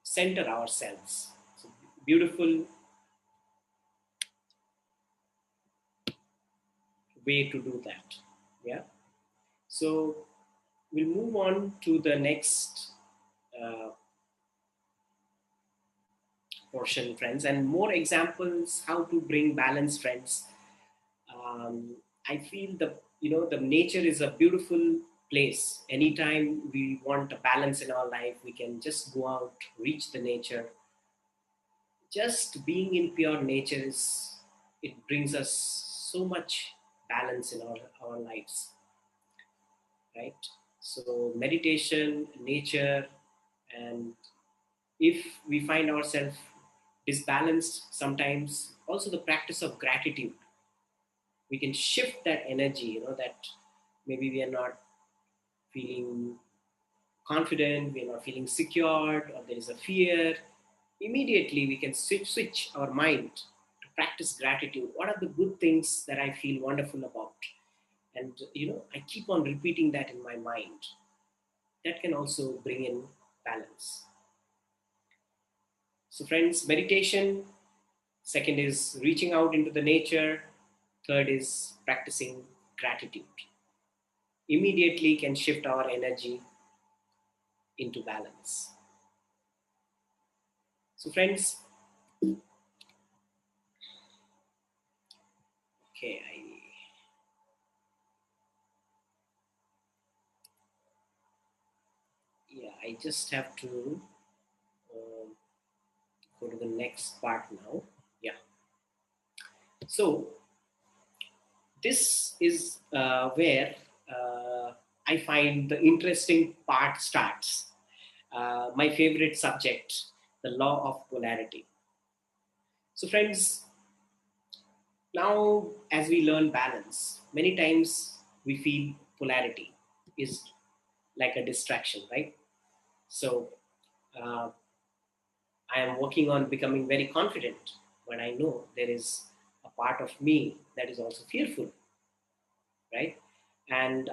center ourselves. So, beautiful way to do that. Yeah. So, we'll move on to the next uh, portion, friends, and more examples how to bring balance, friends. I feel the nature is a beautiful place. Anytime we want a balance in our life, we can just go out, reach the nature. Just being in pure nature it brings us so much balance in our lives, right? So meditation, nature, and if we find ourselves disbalanced sometimes, also the practice of gratitude, we can shift that energy, that maybe we are not feeling confident, we are not feeling secured, or there is a fear. Immediately we can switch our mind to practice gratitude. What are the good things that I feel wonderful about? And I keep on repeating that in my mind. That can also bring in balance. So friends, meditation. Second is reaching out into the nature. Third is practicing gratitude. Immediately can shift our energy into balance. So friends, okay, I just have to go to the next part now. Yeah. So this is where I find the interesting part starts. My favorite subject, the law of polarity. So, friends, now as we learn balance, many times we feel polarity is like a distraction, right? So, uh, I am working on becoming very confident, but I know there is a part of me that is also fearful, right? And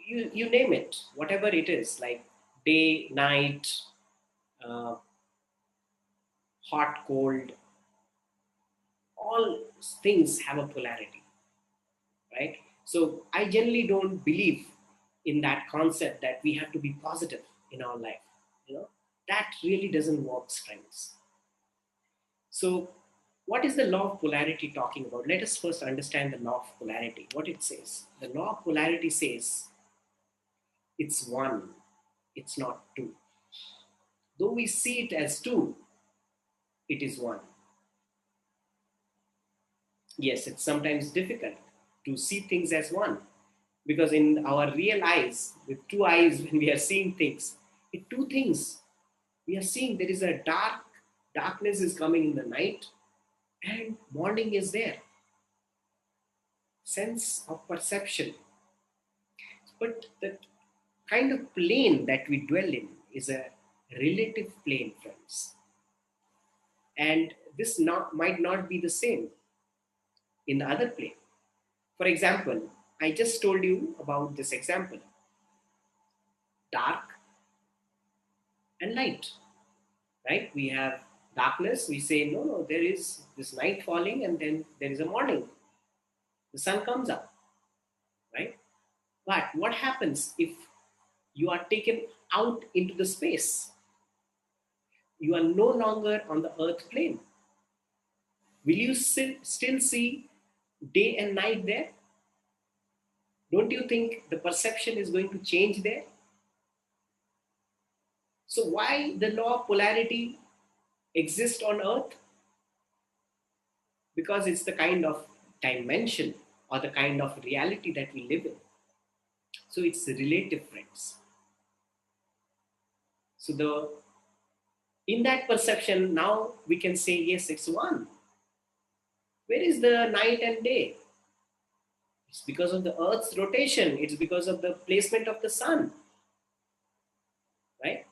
you name it, whatever it is, like day, night, uh, hot, cold, all things have a polarity, right? So I generally don't believe in that concept that we have to be positive in our life. You know, that really doesn't work, friends. So, what is the law of polarity talking about? Let us first understand the law of polarity. What it says. The law of polarity says it's one, it's not two. Though we see it as two, it is one. Yes, it's sometimes difficult to see things as one because in our real eyes, with two eyes, when we are seeing things, it two things. We are seeing there is a darkness is coming in the night, and morning is there. Sense of perception. But the kind of plane that we dwell in is a relative plane, friends. And this might not be the same in the other plane. For example, I just told you about this example, dark and light, right? We have darkness, we say, no, no, there is this night falling and then there is a morning. The sun comes up, right? But what happens if you are taken out into the space? You are no longer on the earth plane. Will you still see day and night there? Don't you think the perception is going to change there? So, why the law of polarity exists on earth? Because it's the kind of dimension or the kind of reality that we live in. So, it's relative, friends. So, in that perception, now we can say, yes, it's one. Where is the night and day? It's because of the earth's rotation, it's because of the placement of the sun, right?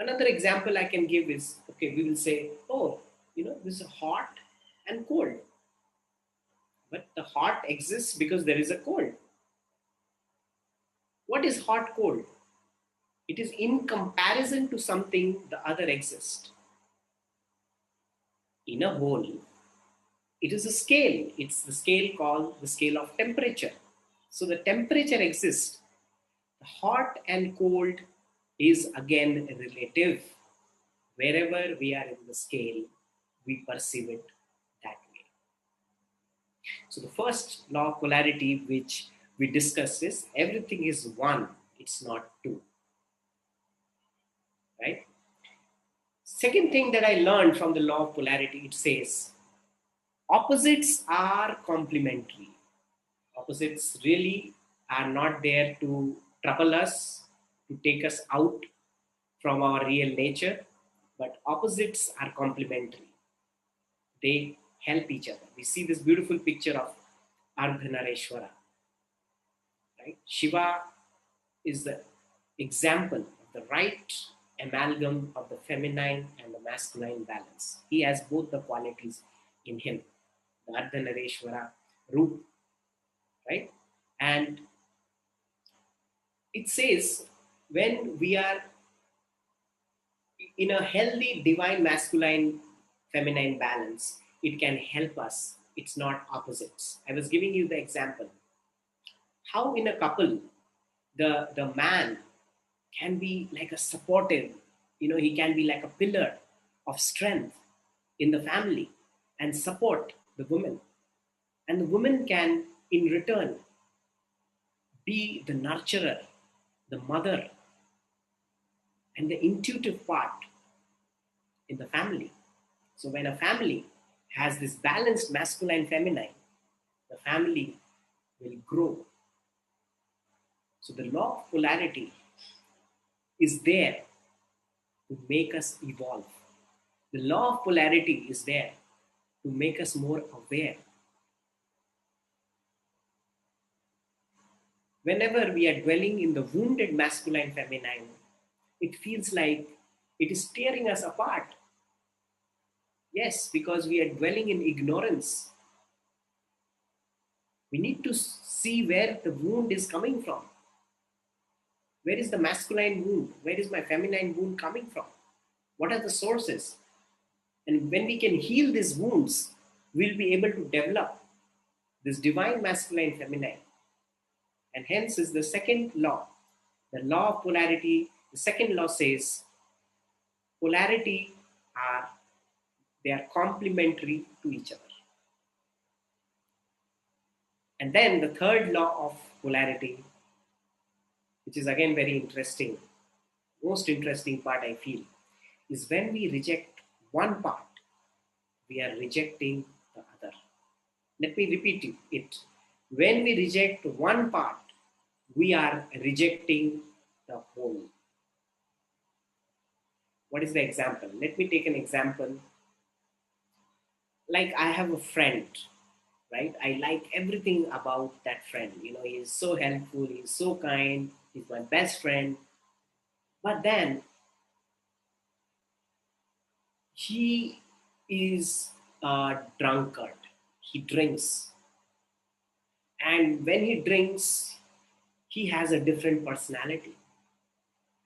Another example I can give is, okay, we will say, oh, this is hot and cold. But the hot exists because there is a cold. What is hot cold? It is in comparison to something the other exists. In a whole, it is a scale. It's the scale called the scale of temperature. So the temperature exists. The hot and cold is again relative. Wherever we are in the scale, we perceive it that way. So the first law of polarity which we discussed is everything is one, it's not two, right? Second thing that I learned from the law of polarity, it says opposites are complementary. Opposites really are not there to trouble us, to take us out from our real nature, but opposites are complementary. They help each other. We see this beautiful picture of Ardhanareshwara, right? Shiva is the example of the right amalgam of the feminine and the masculine balance. He has both the qualities in him, the Ardhanareshwara root, right? And it says when we are in a healthy divine masculine feminine balance, it can help us. It's not opposites. I was giving you the example. How in a couple, the man can be like a supportive, he can be like a pillar of strength in the family and support the woman. And the woman can, in return, be the nurturer, the mother, and the intuitive part in the family. So when a family has this balanced masculine feminine, the family will grow. So the law of polarity is there to make us evolve. The law of polarity is there to make us more aware. Whenever we are dwelling in the wounded masculine feminine, it feels like it is tearing us apart. Yes, because we are dwelling in ignorance. We need to see where the wound is coming from. Where is the masculine wound? Where is my feminine wound coming from? What are the sources? And when we can heal these wounds, we'll be able to develop this divine masculine feminine. And hence is the second law, the law of polarity. The second law says polarity are they are complementary to each other. And then the third law of polarity, which is again very interesting, most interesting part I feel, is when we reject one part, we are rejecting the other. Let me repeat it. When we reject one part, we are rejecting the whole. What is the example? Let me take an example. Like I have a friend, right? I like everything about that friend. You know, he is so helpful, he's so kind, he's my best friend. But then he is a drunkard. He drinks. And when he drinks, he has a different personality.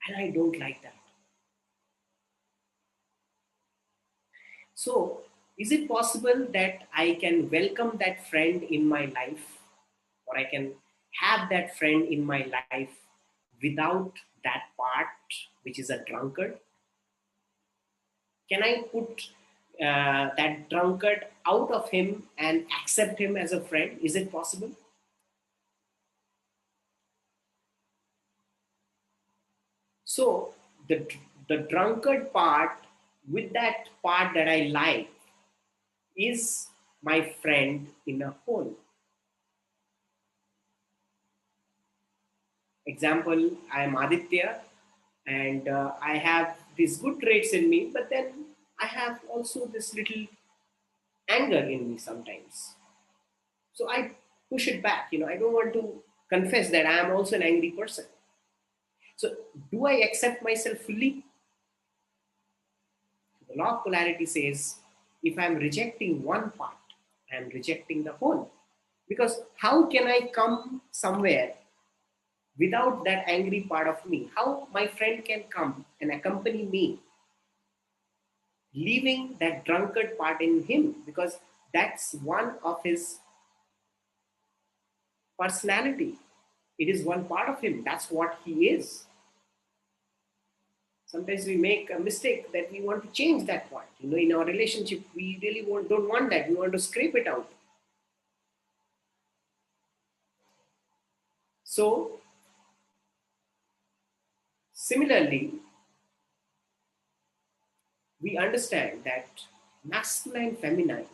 And I don't like that. So, is it possible that I can welcome that friend in my life, or I can have that friend in my life without that part which is a drunkard? Can I put that drunkard out of him and accept him as a friend? Is it possible? So the drunkard part with that part that I like is my friend in a whole. Example, I am Aditya and I have these good traits in me, but then I have also this little anger in me sometimes. So I push it back. You know, I don't want to confess that I am also an angry person. So do I accept myself fully? The law of polarity says if I'm rejecting one part, I'm rejecting the whole. Because how can I come somewhere without that angry part of me? How my friend can come and accompany me, leaving that drunkard part in him? Because that's one of his personality. It is one part of him. That's what he is. Sometimes we make a mistake that we want to change that part. You know, in our relationship, we really don't want that. We want to scrape it out. So, similarly, we understand that masculine, feminine,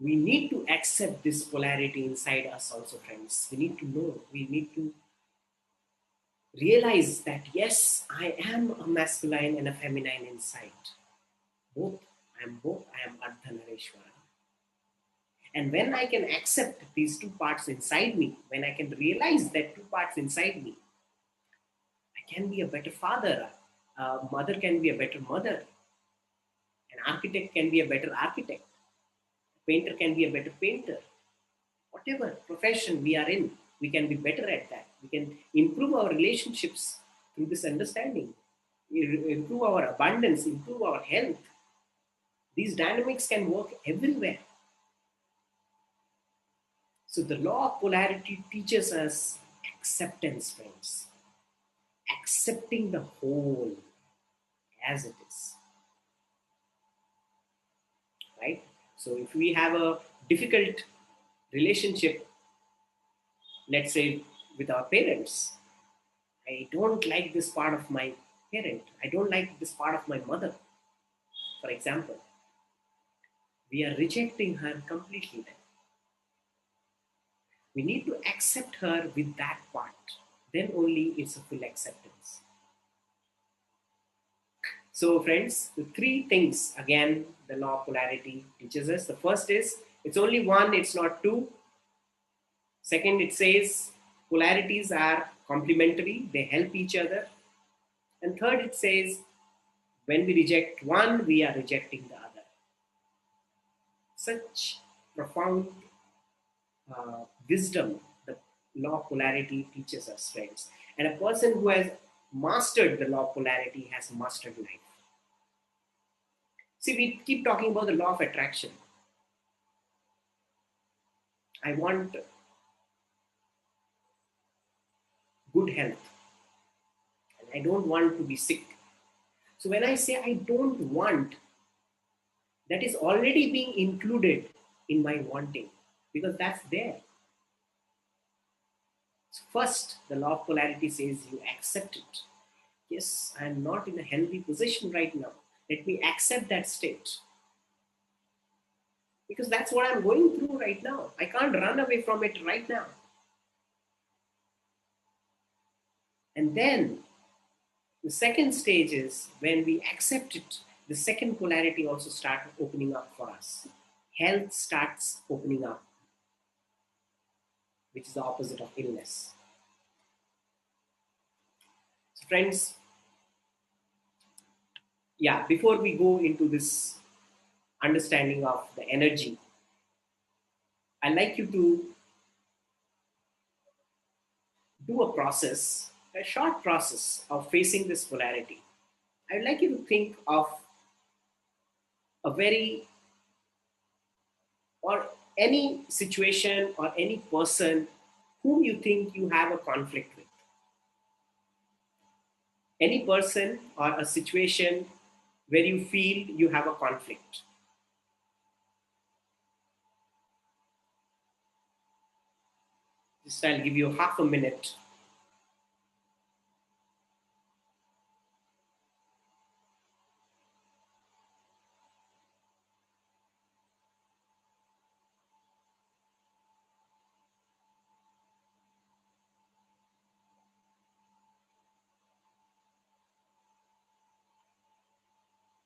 we need to accept this polarity inside us also, friends. We need to know, we need to realize that yes, I am a masculine and a feminine inside. Both. I am Ardhanareshwara. And when I can accept these two parts inside me, when I can realize that two parts inside me, I can be a better father. A mother can be a better mother. An architect can be a better architect. A painter can be a better painter. Whatever profession we are in, we can be better at that. We can improve our relationships through this understanding, improve our abundance, improve our health. These dynamics can work everywhere. So the law of polarity teaches us acceptance, friends. Accepting the whole as it is. Right? So if we have a difficult relationship, let's say with our parents, I don't like this part of my parent. I don't like this part of my mother, for example. We are rejecting her completely then. We need to accept her with that part. Then only it's a full acceptance. So, friends, the three things again the law of polarity teaches us. The first is it's only one, it's not two. Second, it says polarities are complementary, they help each other. And third, it says when we reject one, we are rejecting the other. Such profound wisdom the law of polarity teaches us, friends. And a person who has mastered the law of polarity has mastered life. See, we keep talking about the law of attraction. I want good health and I don't want to be sick. So when I say I don't want, that is already being included in my wanting because that's there. So first, the law of polarity says you accept it. Yes, I am not in a healthy position right now. Let me accept that state. Because that's what I'm going through right now. I can't run away from it right now. And then the second stage is when we accept it, the second polarity also starts opening up for us. Health starts opening up, which is the opposite of illness. So, friends, yeah, before we go into this understanding of the energy, I'd like you to do a process, a short process of facing this polarity. I'd like you to think of a very or any situation or any person whom you think you have a conflict with. Any person or a situation where you feel you have a conflict. Just I'll give you half a minute.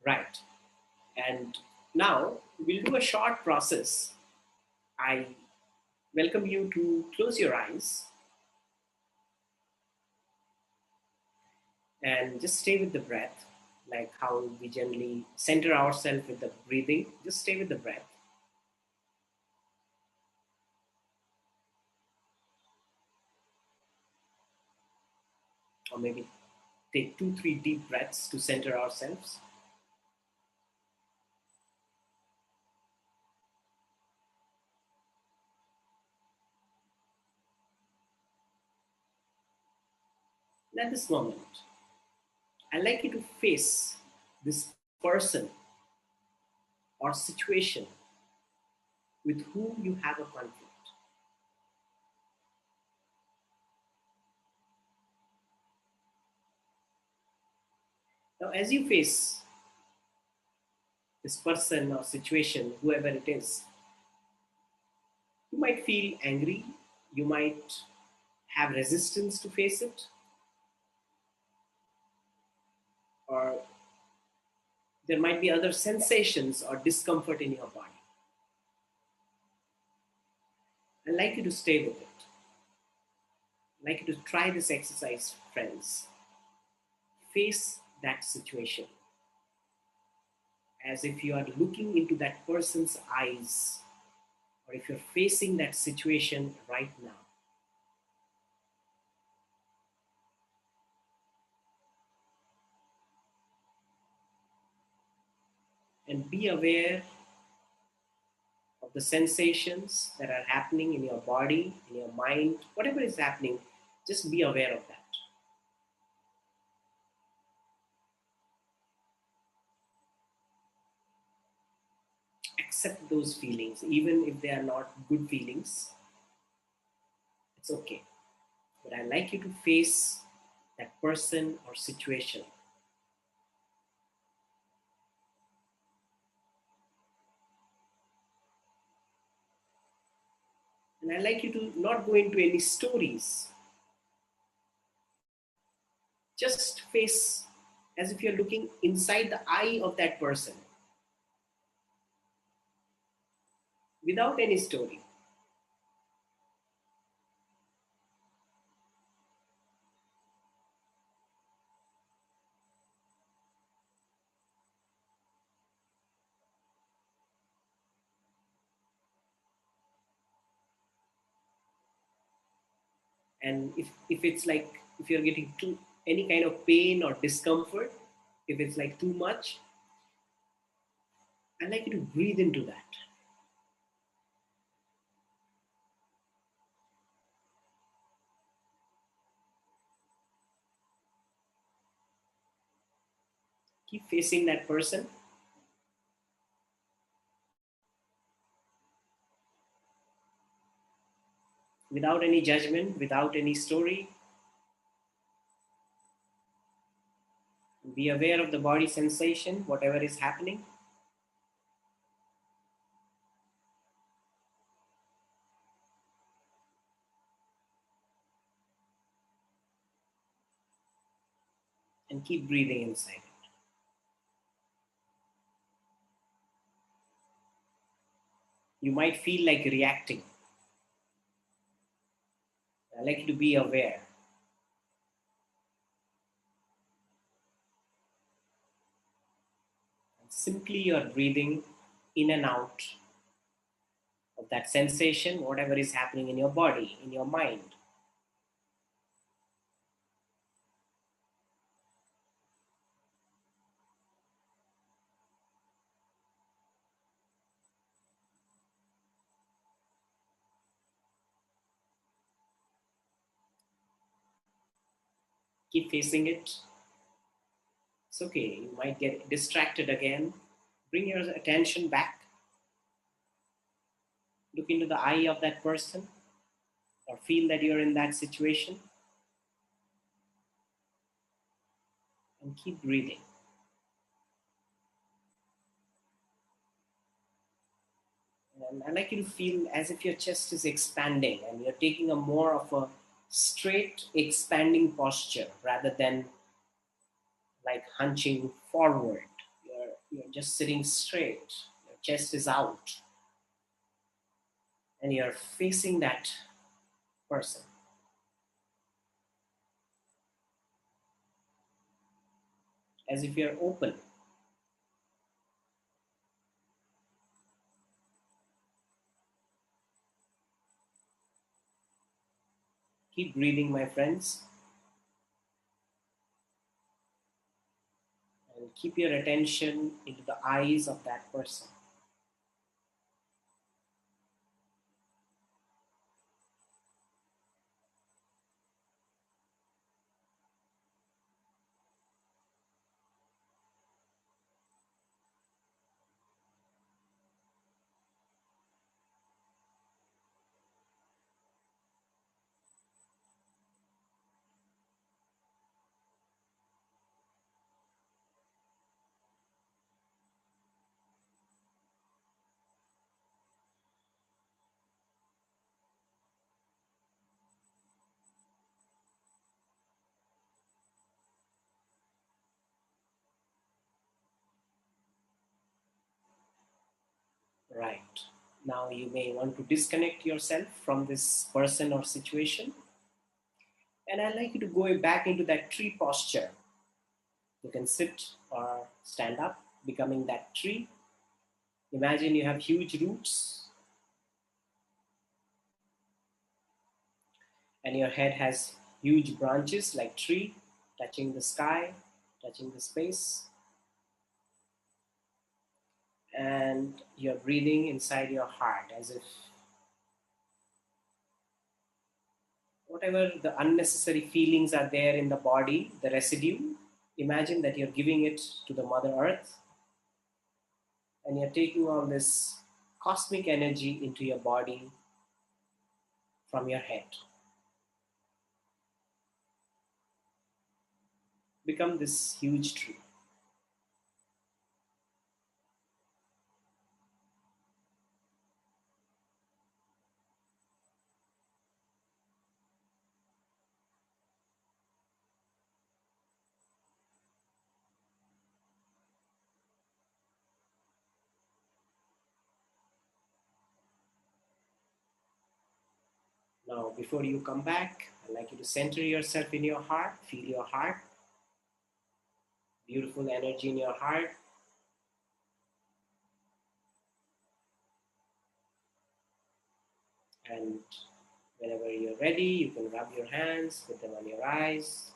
Right. And now we'll do a short process. I welcome you to close your eyes and just stay with the breath, like how we generally center ourselves with the breathing. Just stay with the breath. Or maybe take 2, 3 deep breaths to center ourselves. And at this moment, I'd like you to face this person or situation with whom you have a conflict. Now, as you face this person or situation, whoever it is, you might feel angry, you might have resistance to face it, or there might be other sensations or discomfort in your body. I'd like you to stay with it. I'd like you to try this exercise, friends. Face that situation as if you are looking into that person's eyes, or if you're facing that situation right now. And be aware of the sensations that are happening in your body, in your mind, whatever is happening, just be aware of that. Accept those feelings, even if they are not good feelings. It's okay. But I'd like you to face that person or situation And I'd like you to not go into any stories. Just face as if you're looking inside the eye of that person without any story. And if it's like, if you're getting too any kind of pain or discomfort, if it's like too much, I'd like you to breathe into that. Keep facing that person without any judgment, without any story. Be aware of the body sensation, whatever is happening. And keep breathing inside it. You might feel like reacting. I'd like you to be aware. And simply you're breathing in and out of that sensation, whatever is happening in your body, in your mind. Keep facing it. It's okay. You might get distracted again. Bring your attention back. Look into the eye of that person or feel that you're in that situation and keep breathing. And I like you to feel as if your chest is expanding and you're taking a more of a straight expanding posture rather than like hunching forward. You're just sitting straight. Your chest is out and you're facing that person as if you're open. Keep breathing, my friends, and keep your attention into the eyes of that person. Right. Now you may want to disconnect yourself from this person or situation. And I'd like you to go back into that tree posture. You can sit or stand up, becoming that tree. Imagine you have huge roots and your head has huge branches like tree touching the sky, touching the space. And you're breathing inside your heart as if whatever the unnecessary feelings are there in the body, the residue, imagine that you're giving it to the Mother Earth and you're taking all this cosmic energy into your body from your head. Become this huge tree. Now, before you come back, I'd like you to center yourself in your heart, feel your heart, beautiful energy in your heart. And whenever you're ready, you can rub your hands, put them on your eyes,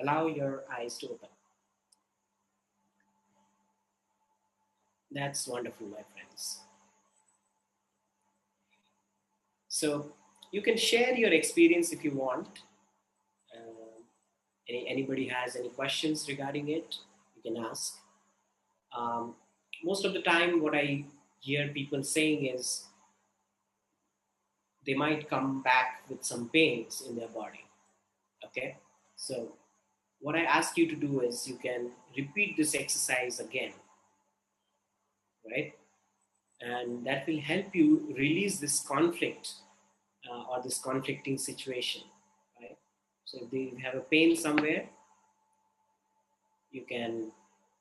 allow your eyes to open. That's wonderful, my friends. So you can share your experience if you want. Anybody has any questions regarding it, you can ask. Um, Most of the time, what I hear people saying is they might come back with some pains in their body. Okay, so what I ask you to do is you can repeat this exercise again, right? And that will help you release this conflict or this conflicting situation, right? So if you have a pain somewhere, you can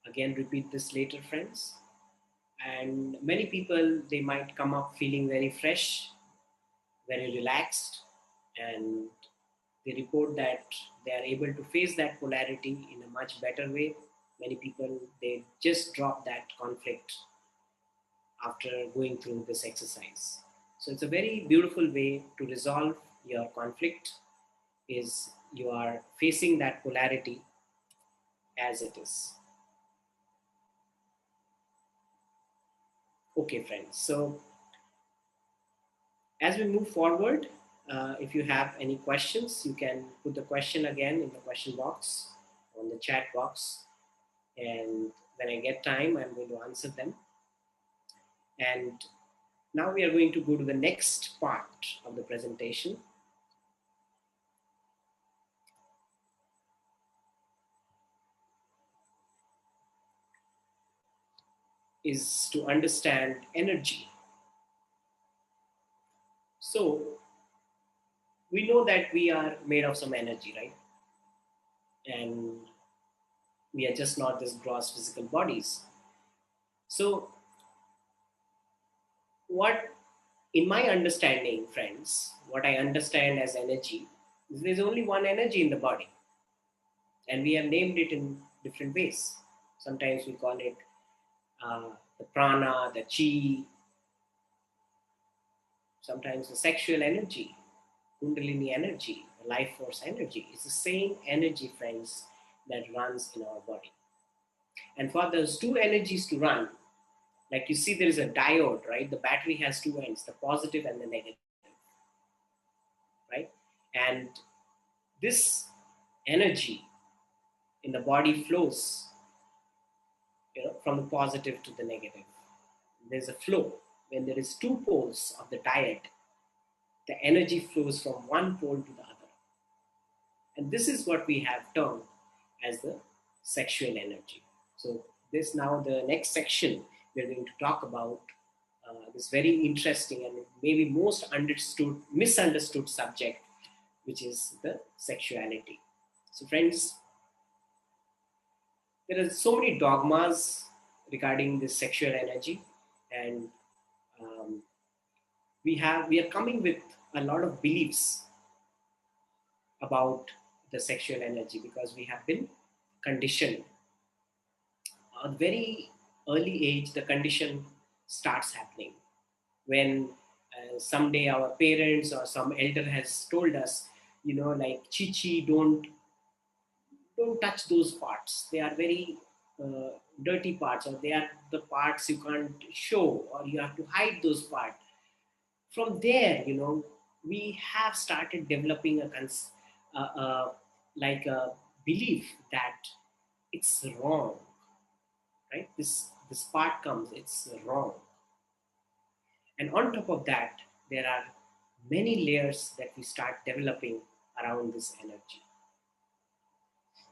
again repeat this later, friends. And many people, they might come up feeling very fresh, very relaxed, and they report that they are able to face that polarity in a much better way. Many people, they just drop that conflict after going through this exercise. So it's a very beautiful way to resolve your conflict, is you are facing that polarity as it is. Okay, friends. So as we move forward, if you have any questions, you can put the question again in the question box, on the chat box. And when I get time, I'm going to answer them. And now we are going to go to the next part of the presentation. Is to understand energy. So we know that we are made of some energy, right? And we are just not this gross physical bodies. So what, in my understanding, friends, what I understand as energy is there's only one energy in the body, and we have named it in different ways. Sometimes we call it the prana, the chi, sometimes the sexual energy, kundalini energy, the life force energy. It's the same energy, friends, that runs in our body. And for those two energies to run, like you see, there is a diode, right? The battery has two ends, the positive and the negative, right? And this energy in the body flows, from the positive to the negative. There's a flow. When there is two poles of the diode, the energy flows from one pole to the other. And this is what we have termed as the sexual energy. So this, now the next section, we're going to talk about this very interesting and maybe most misunderstood subject, which is the sexuality. So friends, there are so many dogmas regarding this sexual energy, and um, we are coming with a lot of beliefs about the sexual energy because we have been conditioned. At a very early age, the condition starts happening when someday our parents or some elder has told us, like chichi, don't touch those parts. They are very uh, dirty parts, or they are the parts you can't show, or you have to hide those parts. From there, we have started developing like a belief that it's wrong, right? This part comes, it's wrong. And on top of that, there are many layers that we start developing around this energy.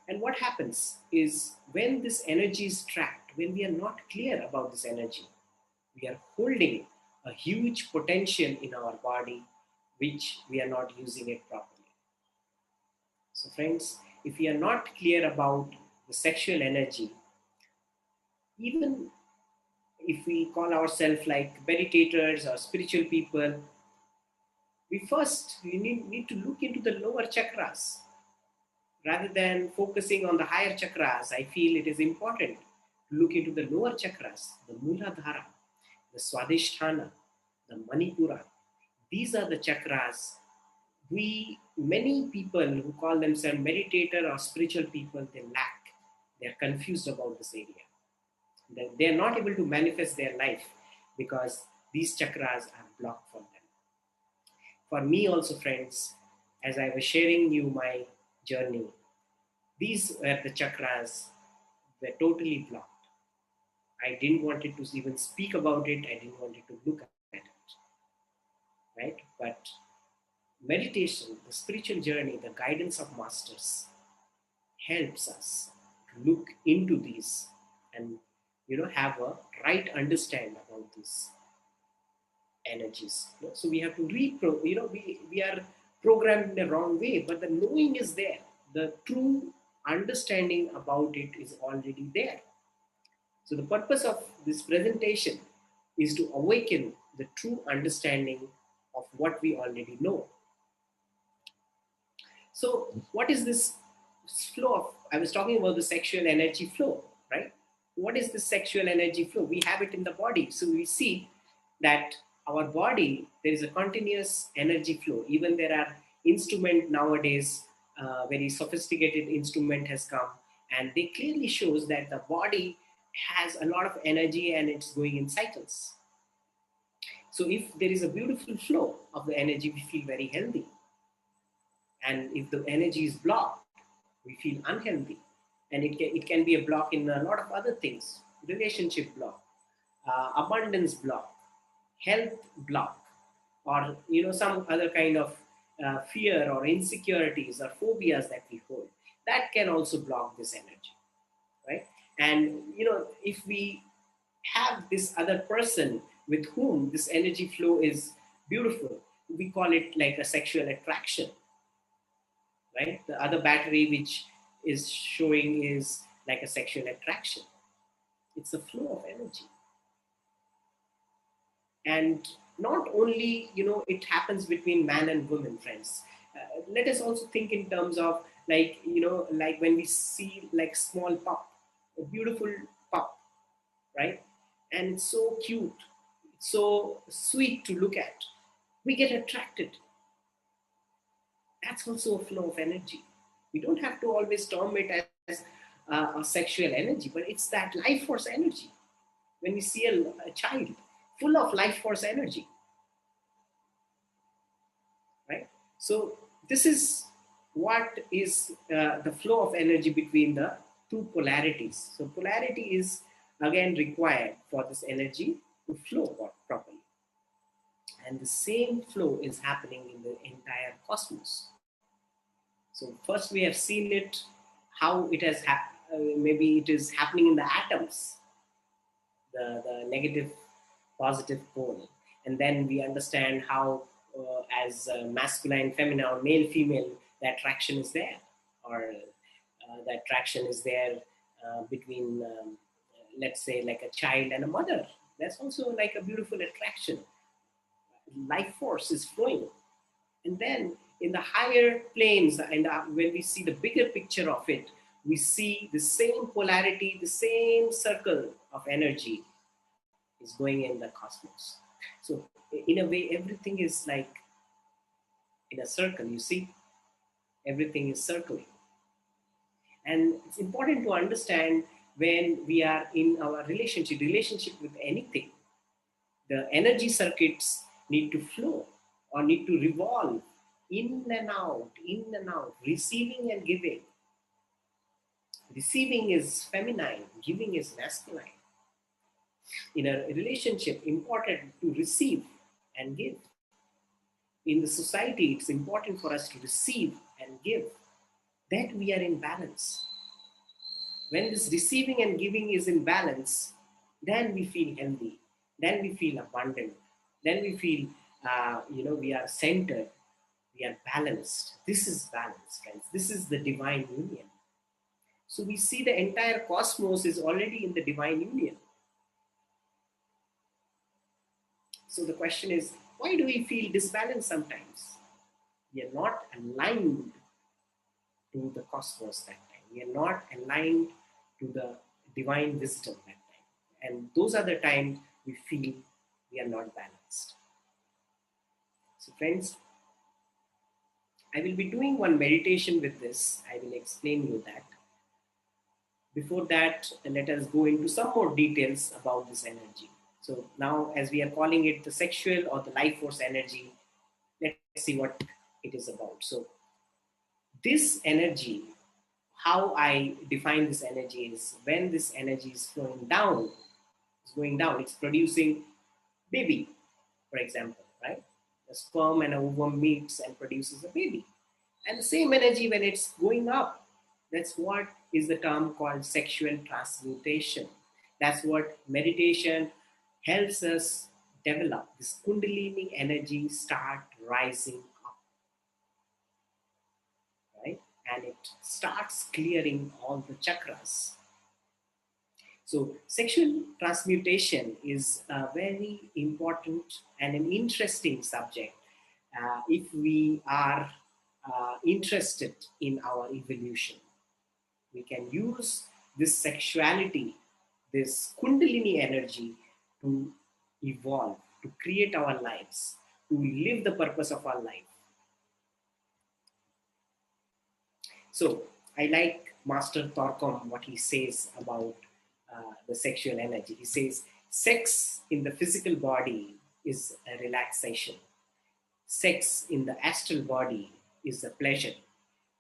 And what happens is when this energy is trapped, when we are not clear about this energy, we are holding a huge potential in our body, which we are not using it properly. So, friends, if we are not clear about the sexual energy, even if we call ourselves like meditators or spiritual people, we need to look into the lower chakras rather than focusing on the higher chakras. I feel it is important to look into the lower chakras, the Muladhara, the Swadhisthana, the Manipura. These are the chakras. Many people who call themselves meditator or spiritual people, they lack. They are confused about this area. They are not able to manifest their life because these chakras are blocked for them. For me also, friends, as I was sharing you my journey, these were the chakras were totally blocked. I didn't want to even speak about it. I didn't want to look at it, right? But meditation, the spiritual journey, the guidance of masters helps us to look into these and have a right understand about these energies. So we have to we are programmed in the wrong way, but the knowing is there. The true understanding about it is already there. So the purpose of this presentation is to awaken the true understanding of what we already know. So what is this flow of, I was talking about the sexual energy flow, right? What is the sexual energy flow? We have it in the body. So we see that our body, there is a continuous energy flow. Even there are instrument nowadays, very sophisticated instrument has come, and they clearly shows that the body has a lot of energy and it's going in cycles. So if there is a beautiful flow of the energy, we feel very healthy. And if the energy is blocked, we feel unhealthy. And it can be a block in a lot of other things: relationship block, abundance block, health block, or some other kind of fear or insecurities or phobias that we hold. That can also block this energy, right? And if we have this other person with whom this energy flow is beautiful, we call it like a sexual attraction, right? The other battery which is showing is like a sexual attraction. It's a flow of energy. And not only, it happens between man and woman, friends. Let us also think in terms of like when we see like small pup, a beautiful pup, right? And it's so cute, it's so sweet to look at. We get attracted. That's also a flow of energy. We don't have to always term it as a sexual energy, but it's that life force energy. When we see a child full of life force energy, right? So this is what is the flow of energy between the two polarities. So polarity is again required for this energy to flow properly. And the same flow is happening in the entire cosmos. So first we have seen it, how it has maybe it is happening in the atoms, the negative positive pole. And then we understand how as masculine feminine or male female, the attraction is there, or the attraction is there between let's say like a child and a mother. That's also like a beautiful attraction. Life force is flowing. And then in the higher planes, and when we see the bigger picture of it, we see the same polarity, the same circle of energy is going in the cosmos. So in a way, everything is like in a circle, you see, everything is circling. And it's important to understand when we are in our relationship with anything, the energy circuits need to flow or need to revolve in and out, receiving and giving. Receiving is feminine, giving is masculine. In a relationship, important to receive and give. In the society, it's important for us to receive and give. That we are in balance. When this receiving and giving is in balance, then we feel healthy, then we feel abundant, then we feel, we are centered, we are balanced. This is balance, friends. This is the divine union. So we see the entire cosmos is already in the divine union. So the question is, why do we feel disbalanced sometimes? We are not aligned to the cosmos that time. We are not aligned to the divine wisdom that time. And those are the times we feel we are not balanced. So friends, I will be doing one meditation with this. I will explain you that. Before that, let us go into some more details about this energy. So now, as we are calling it the sexual or the life force energy, let's see what it is about. So this energy, how I define this energy is when this energy is flowing down, it's going down, it's producing baby, for example, right? A sperm and a ovum meets and produces a baby. And the same energy when it's going up, that's what is the term called sexual transmutation. That's what meditation helps us develop. This kundalini energy start rising up, right? And it starts clearing all the chakras. So sexual transmutation is a very important and an interesting subject if we are interested in our evolution. We can use this sexuality, this kundalini energy to evolve, to create our lives, to live the purpose of our life. So I like Master Thorkom, what he says about the sexual energy. He says, sex in the physical body is a relaxation. Sex in the astral body is a pleasure.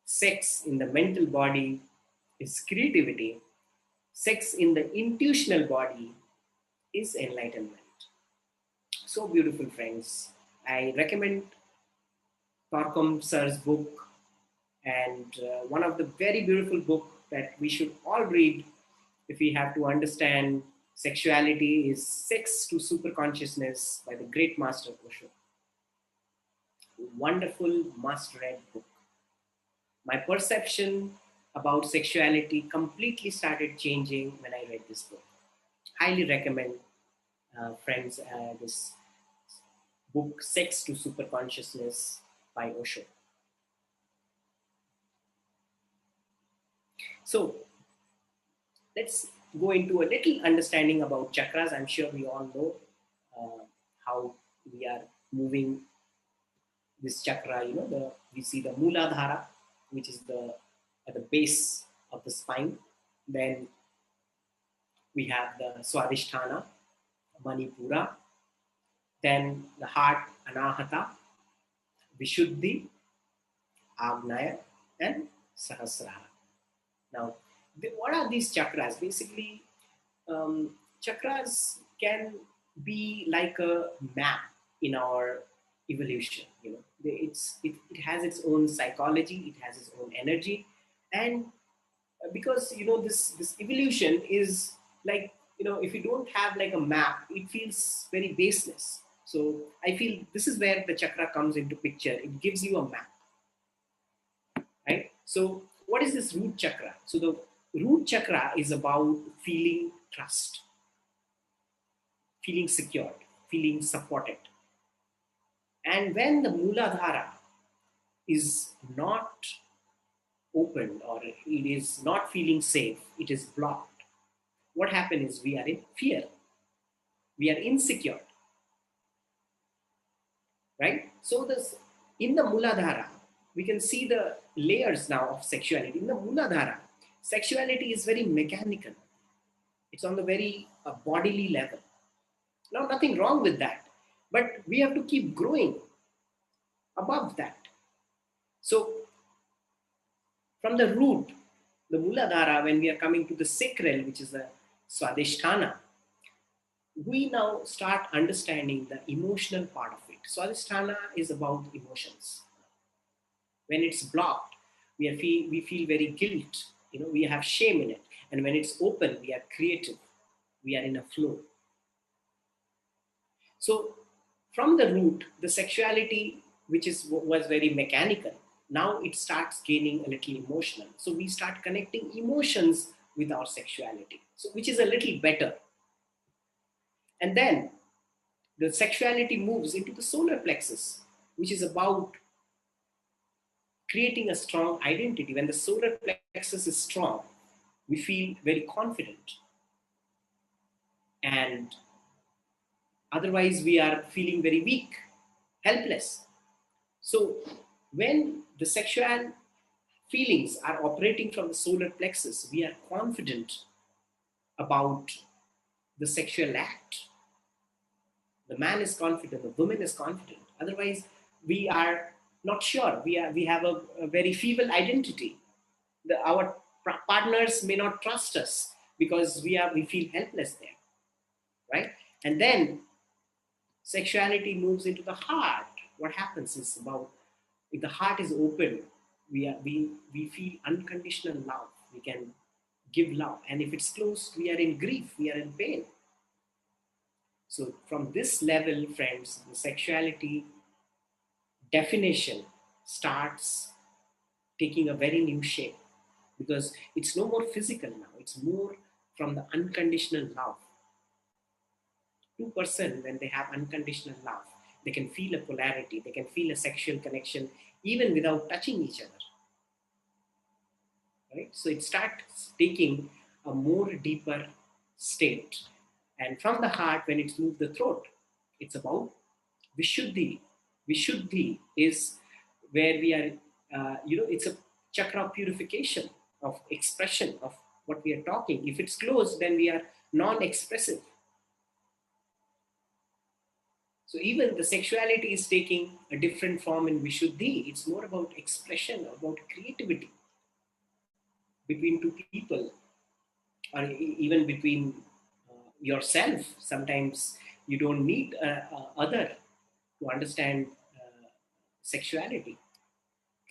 Sex in the mental body is creativity. Sex in the intuitional body is enlightenment. So beautiful, friends. I recommend Thorkom sir's book, and one of the very beautiful book that we should all read if we have to understand sexuality is Sex to Superconsciousness by the great master Osho. Wonderful must-read book. My perception about sexuality completely started changing when I read this book. Highly recommend, friends, this book, Sex to Superconsciousness by Osho. So let's go into a little understanding about chakras. I'm sure we all know how we are moving this chakra. We see the Mooladhara, which is at the base of the spine. Then we have the Swadhisthana, Manipura. Then the heart, Anahata, Vishuddhi, Agnaya, and Sahasrara. Now, what are these chakras? Basically, chakras can be like a map in our evolution. It has its own psychology, it has its own energy, and because this evolution is like, if you don't have like a map, it feels very baseless. So I feel this is where the chakra comes into picture. It gives you a map, right? So what is this root chakra? So the root chakra is about feeling trust, feeling secured, feeling supported. And when the Mooladhara is not opened or it is not feeling safe, it is blocked, what happens is we are in fear, we are insecure, right? So this, in the Mooladhara, we can see the layers now of sexuality. In the Mooladhara, sexuality is very mechanical. It's on the very bodily level. Now, nothing wrong with that, but we have to keep growing above that. So from the root, the Mooladhara, when we are coming to the sacral, which is the Swadhisthana, we now start understanding the emotional part of it. Swadhisthana is about emotions. When it's blocked, we feel very guilt. We have shame in it. And when it's open, we are creative. We are in a flow. So from the root, the sexuality, which was very mechanical, now it starts gaining a little emotional. So we start connecting emotions with our sexuality, so which is a little better. And then the sexuality moves into the solar plexus, which is about creating a strong identity. When the solar plexus is strong, we feel very confident, and otherwise we are feeling very weak, helpless. So when the sexual feelings are operating from the solar plexus, we are confident about the sexual act. The man is confident, the woman is confident. Otherwise, we are not sure. We have a very feeble identity. Our partners may not trust us because we feel helpless there, right? And then sexuality moves into the heart. What happens is about if the heart is open, we feel unconditional love. We can give love, and if it's closed, we are in grief. We are in pain. So from this level, friends, the sexuality definition starts taking a very new shape because it's no more physical now. It's more from the unconditional love. Two-person, when they have unconditional love, they can feel a polarity, they can feel a sexual connection even without touching each other. Right? So it starts taking a more deeper state. And from the heart, when it's moved the throat, it's about Vishuddhi. Vishuddhi is where we are, it's a chakra purification of expression of what we are talking. If it's closed, then we are non-expressive. So even the sexuality is taking a different form in Vishuddhi. It's more about expression, about creativity between two people, or even between yourself. Sometimes you don't need other to understand sexuality,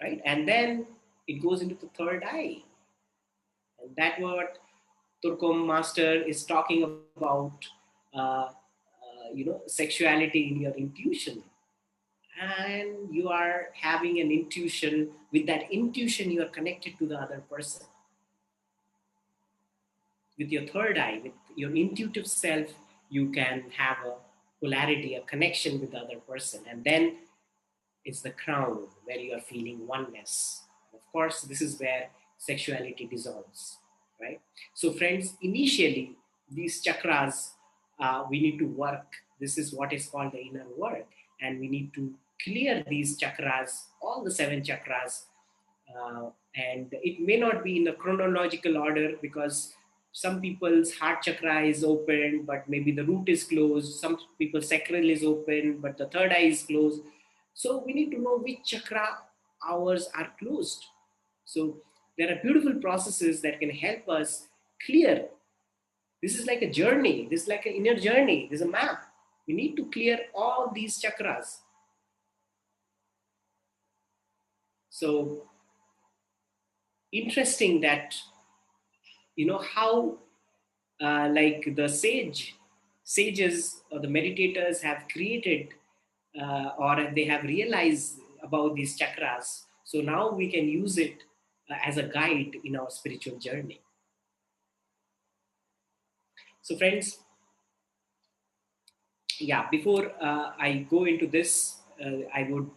right? And then it goes into the third eye, and that what Turkom master is talking about. Sexuality in your intuition, and you are having an intuition. With that intuition, you are connected to the other person. With your third eye, with your intuitive self, you can have a polarity, a connection with the other person. And then it's the crown where you are feeling oneness. And of course, this is where sexuality dissolves, right? So, friends, initially, these chakras, we need to work. This is what is called the inner work. And we need to clear these chakras, all the 7 chakras. And it may not be in a chronological order because some people's heart chakra is open, but maybe the root is closed. Some people's sacral is open, but the third eye is closed. So we need to know which chakra ours are closed. So there are beautiful processes that can help us clear. This is like a journey. This is like an inner journey. There's a map. We need to clear all these chakras. So interesting that how like the sages or the meditators have created or they have realized about these chakras. So now we can use it as a guide in our spiritual journey. So friends, yeah, before I go into this, I would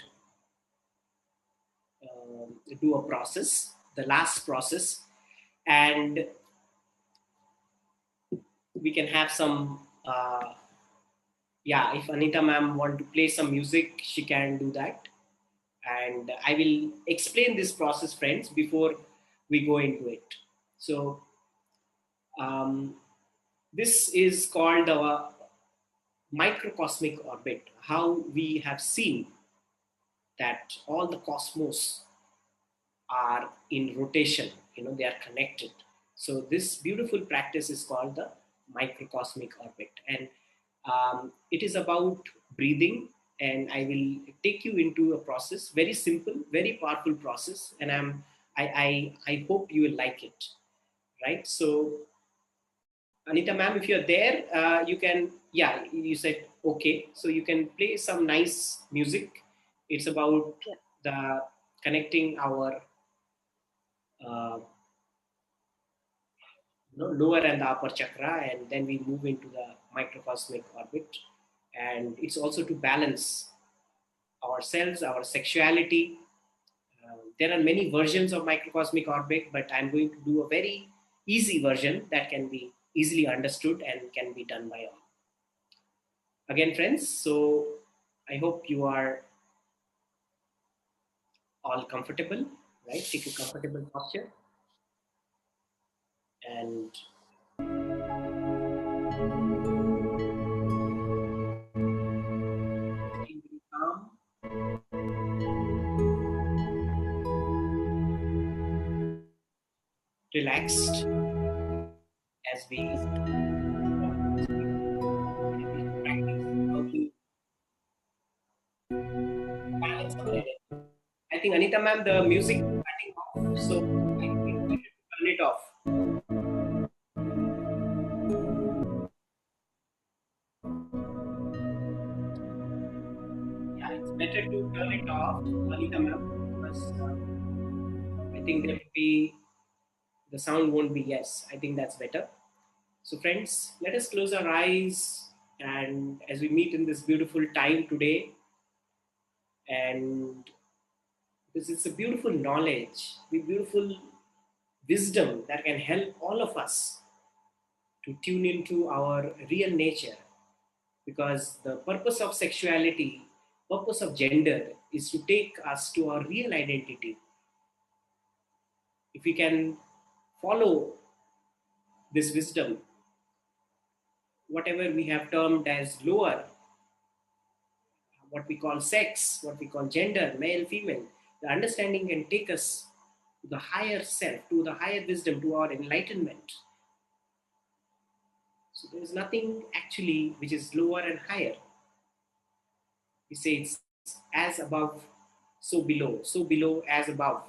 do a process, the last process, and we can have some yeah, if Anita ma'am want to play some music, she can do that. And I will explain this process, friends, before we go into it. So um, this is called our microcosmic orbit, how we have seen that all the cosmos are in rotation, they are connected. So this beautiful practice is called the microcosmic orbit, and it is about breathing. And I will take you into a process, very simple, very powerful process, and I hope you will like it, right? So Anita ma'am, if you're there, you can, yeah, you said okay, so you can play some nice music. It's about the connecting our uh, lower and the upper chakra, and then we move into the microcosmic orbit. and it's also to balance ourselves, our sexuality. There are many versions of microcosmic orbit, but I'm going to do a very easy version that can be easily understood and can be done by all. Again, friends, so I hope you are all comfortable, right? Take a comfortable posture and be calm, relaxed as we practice how to balance our energy. I think Anita ma'am, the music is cutting off, so I think we should turn it off. Yeah, it's better to turn it off, Anita ma'am, because I think there will be the sound won't be yes. I think that's better. So, friends, let us close our eyes and as we meet in this beautiful time today, and because it's a beautiful knowledge, a beautiful wisdom that can help all of us to tune into our real nature. Because the purpose of sexuality, purpose of gender is to take us to our real identity. If we can follow this wisdom, whatever we have termed as lower, what we call sex, what we call gender, male, female, the understanding can take us to the higher self, to the higher wisdom, to our enlightenment. So there is nothing actually which is lower and higher. We say it's as above, so below, as above.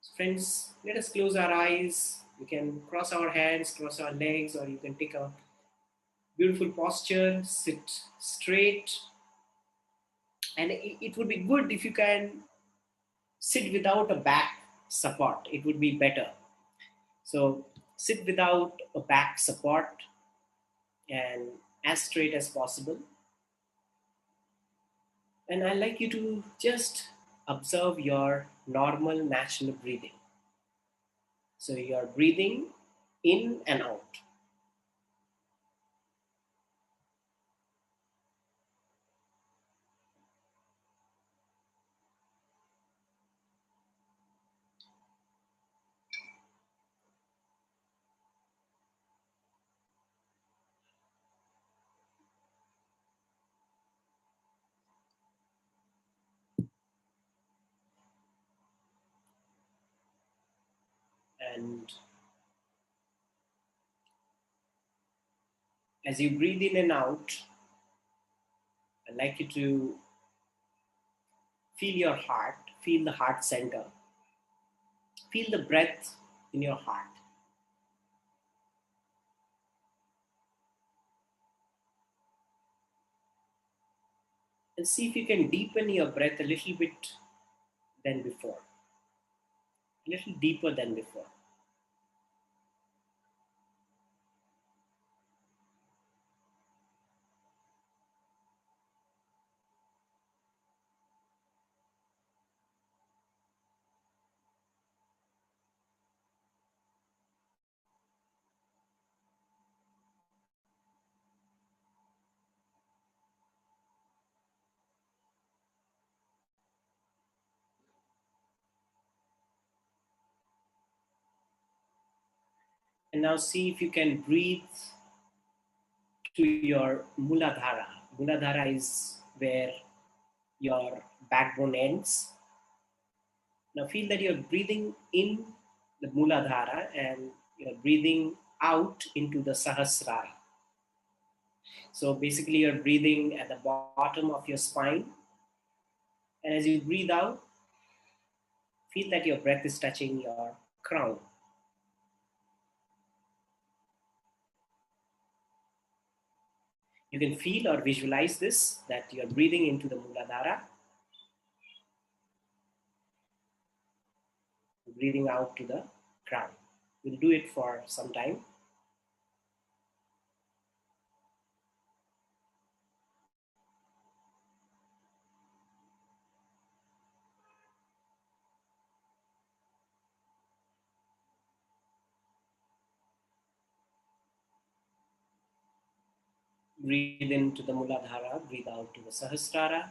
So friends, let us close our eyes. We can cross our hands, cross our legs, or you can take a beautiful posture, sit straight. And it would be good if you can sit without a back support. It would be better. So sit without a back support and as straight as possible. And I'd like you to just observe your normal natural breathing. So you're breathing in and out. And as you breathe in and out, I'd like you to feel your heart, feel the heart center, feel the breath in your heart. And see if you can deepen your breath a little bit than before, a little deeper than before. And now see if you can breathe to your Muladhara. Muladhara is where your backbone ends. Now feel that you're breathing in the Muladhara and you're breathing out into the Sahasrara. So basically, you're breathing at the bottom of your spine. And as you breathe out, feel that your breath is touching your crown. You can feel or visualize this that you're breathing into the Muladhara, breathing out to the crown. We'll do it for some time. Breathe into the Muladhara, breathe out to the Sahasrara.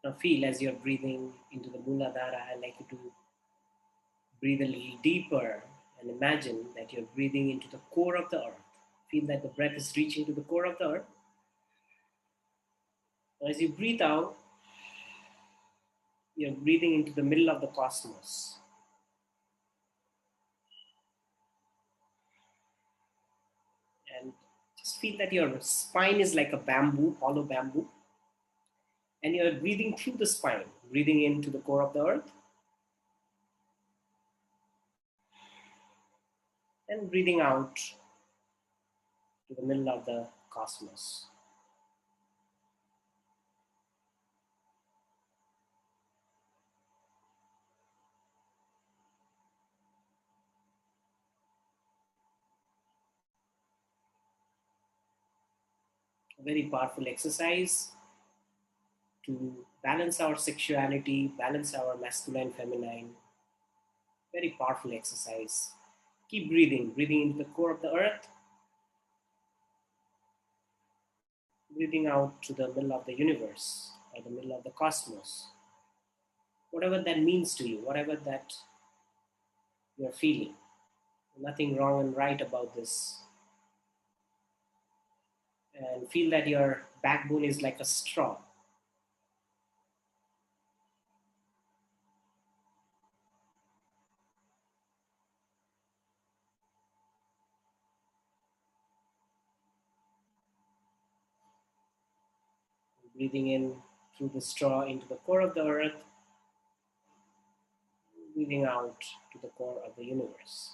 Now feel as you're breathing into the Muladhara, I'd like you to breathe a little deeper and imagine that you're breathing into the core of the earth. Feel that the breath is reaching to the core of the earth. As you breathe out, you're breathing into the middle of the cosmos. And just feel that your spine is like a bamboo, hollow bamboo. And you're breathing through the spine, breathing into the core of the earth and breathing out to the middle of the cosmos. A very powerful exercise to balance our sexuality, balance our masculine, feminine. Very powerful exercise. Keep breathing, breathing into the core of the earth, breathing out to the middle of the universe or the middle of the cosmos. Whatever that means to you, whatever that you're feeling. Nothing wrong and right about this. And feel that your backbone is like a straw. Breathing in through the straw into the core of the earth, breathing out to the core of the universe.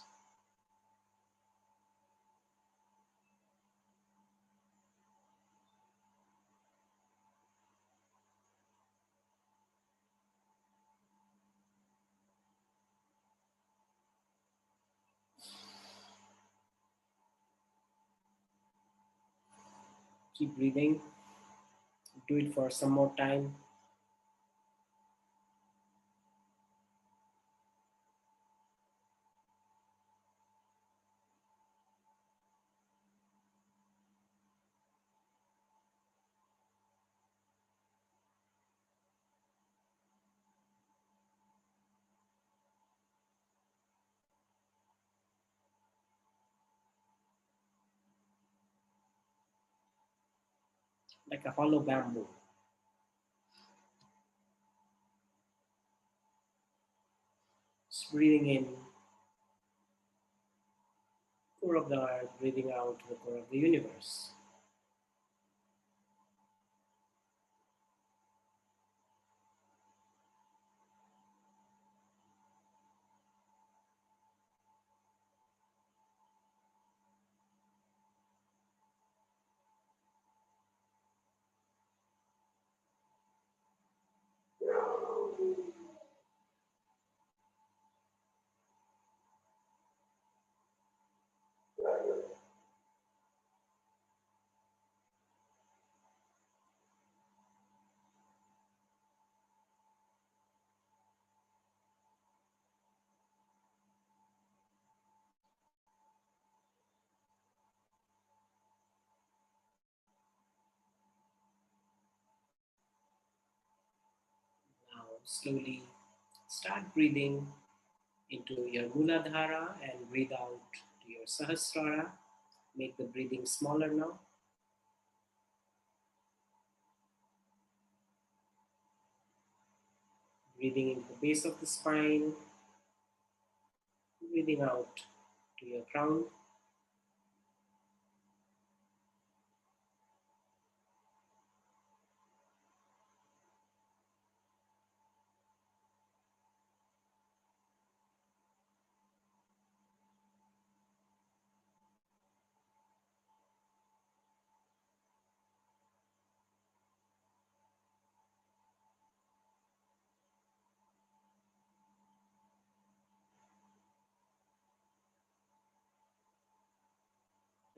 Keep breathing. Do it for some more time. Like a hollow bamboo. Just breathing in, core of the earth, breathing out to the core of the universe. Now slowly start breathing into your Muladhara and breathe out to your Sahasrara. Make the breathing smaller now. Breathing into the base of the spine, breathing out to your crown.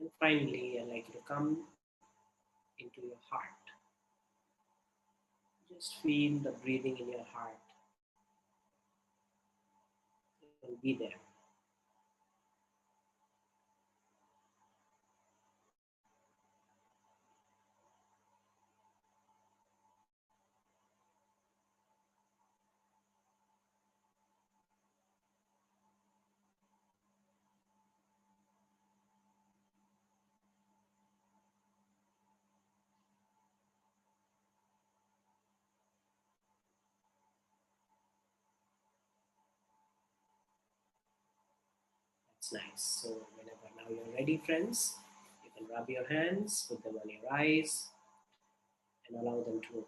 And finally, I'd like you to come into your heart. Just feel the breathing in your heart and be there. That's nice. So whenever now you're ready, friends, you can rub your hands, put them on your eyes, and allow them to open.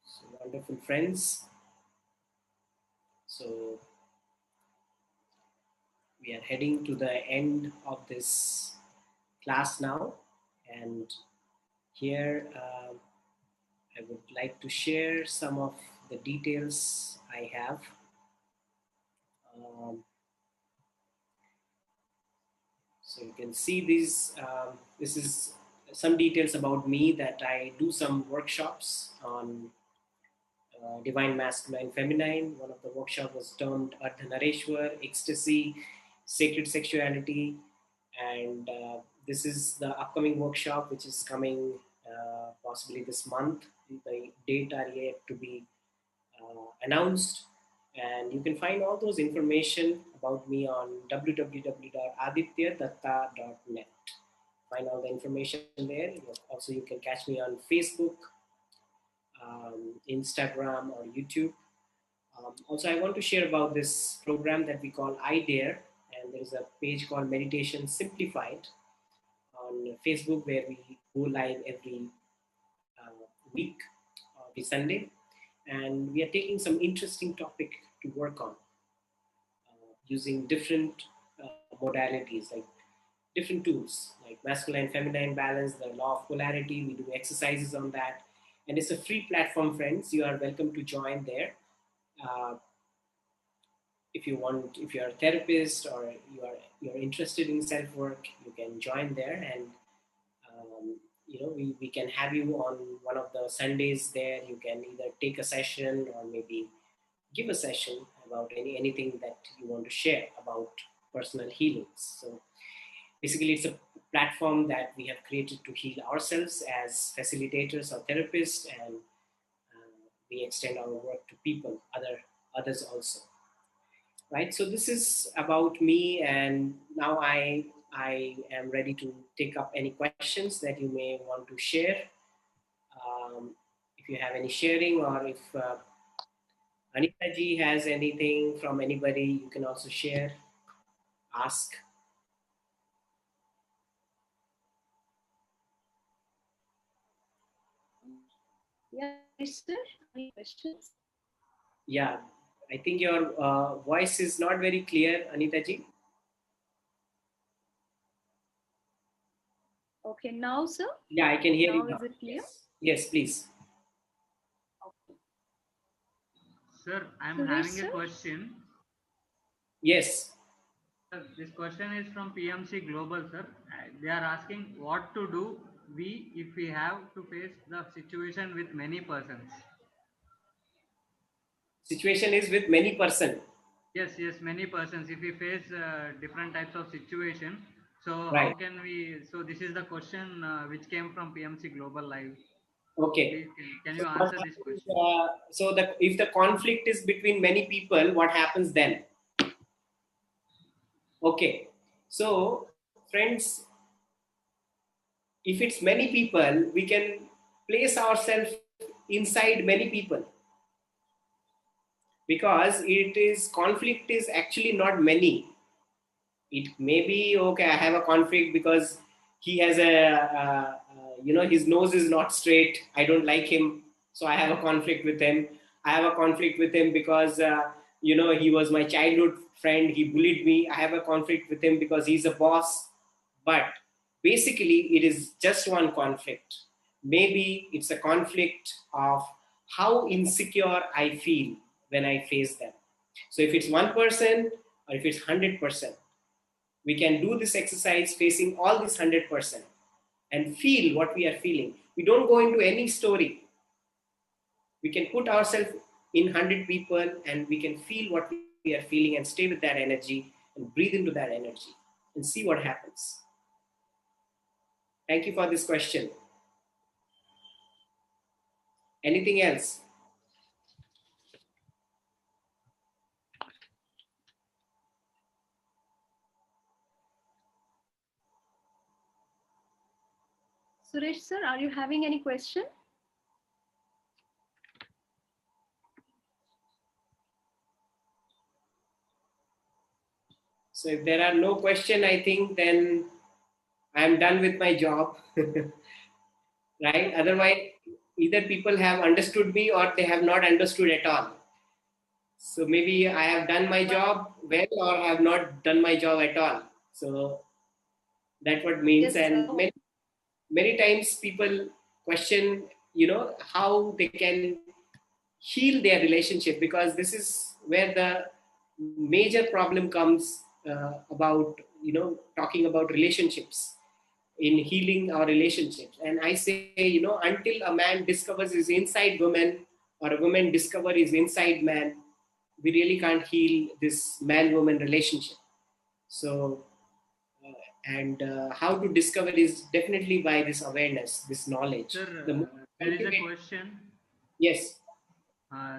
So wonderful, friends. So we are heading to the end of this class now, and here I would like to share some of the details I have. Um, so you can see these. This is some details about me, that I do some workshops on divine masculine feminine. One of the workshop was termed Ardhanareshwar, ecstasy, sacred sexuality, and this is the upcoming workshop which is coming possibly this month. The date are yet to be announced, and you can find all those information about me on www.adityadatta.net. Find all the information there. Also, you can catch me on Facebook, Instagram, or YouTube. Also, I want to share about this program that we call iDare, and there is a page called Meditation Simplified on Facebook where we go live every week, every Sunday, and we are taking some interesting topic to work on using different modalities, like different tools like masculine feminine balance, the law of polarity. We do exercises on that, and it's a free platform, friends. You are welcome to join there. Uh, if you want, if you're a therapist or you're interested in self work, you can join there, and we can have you on one of the Sundays there. You can either take a session or maybe give a session about anything that you want to share about personal healings. So basically, it's a platform that we have created to heal ourselves as facilitators or therapists, and we extend our work to people, others also. Right. So this is about me, and now I am ready to take up any questions that you may want to share. If you have any sharing, or if Anita ji has anything from anybody, you can also share, ask. Yeah, sir. Any questions? Yeah, I think your voice is not very clear, Anita ji. Okay, now, sir? Yeah, I can hear you Now now. is it clear? Yes, yes, please. Okay. Sir, I'm Suresh, having a sir? question. Yes. Sir, this question is from PMC Global, sir. They are asking what to do if we have to face the situation with many persons. Situation is with many person. Yes, many persons. If we face different types of situation, so how Right. can we? So this is the question which came from PMC Global Live. Okay. Please, can So you what answer this happens? question? If the conflict is between many people, what happens then? Okay. So, friends, if it's many people, we can place ourselves inside many people, because it is conflict is actually not many. It may be okay. I have a conflict because he has his nose is not straight. I don't like him, so I have a conflict with him. I have a conflict with him because he was my childhood friend. He bullied me. I have a conflict with him because he's a boss. But basically, it is just one conflict. Maybe it's a conflict of how insecure I feel when I face them. So if it's 1% or if it's 100%, we can do this exercise facing all this 100% and feel what we are feeling. We don't go into any story. We can put ourselves in 100 people and we can feel what we are feeling and stay with that energy and breathe into that energy and see what happens. Thank you for this question. Anything else? Suresh sir, are you having any question? So if there are no questions, I think then I'm done with my job. Right? Otherwise, either people have understood me or they have not understood at all. So maybe I have done my job well or I have not done my job at all. So that's what means. Yes, And sir. many times people question, how they can heal their relationship, because this is where the major problem comes about, talking about relationships, in healing our relationships. And I say, until a man discovers his inside woman or a woman discovers his inside man, we really can't heal this man-woman relationship. So, and how to discover is definitely by this awareness, this knowledge. Sir, The there is a question. Yes.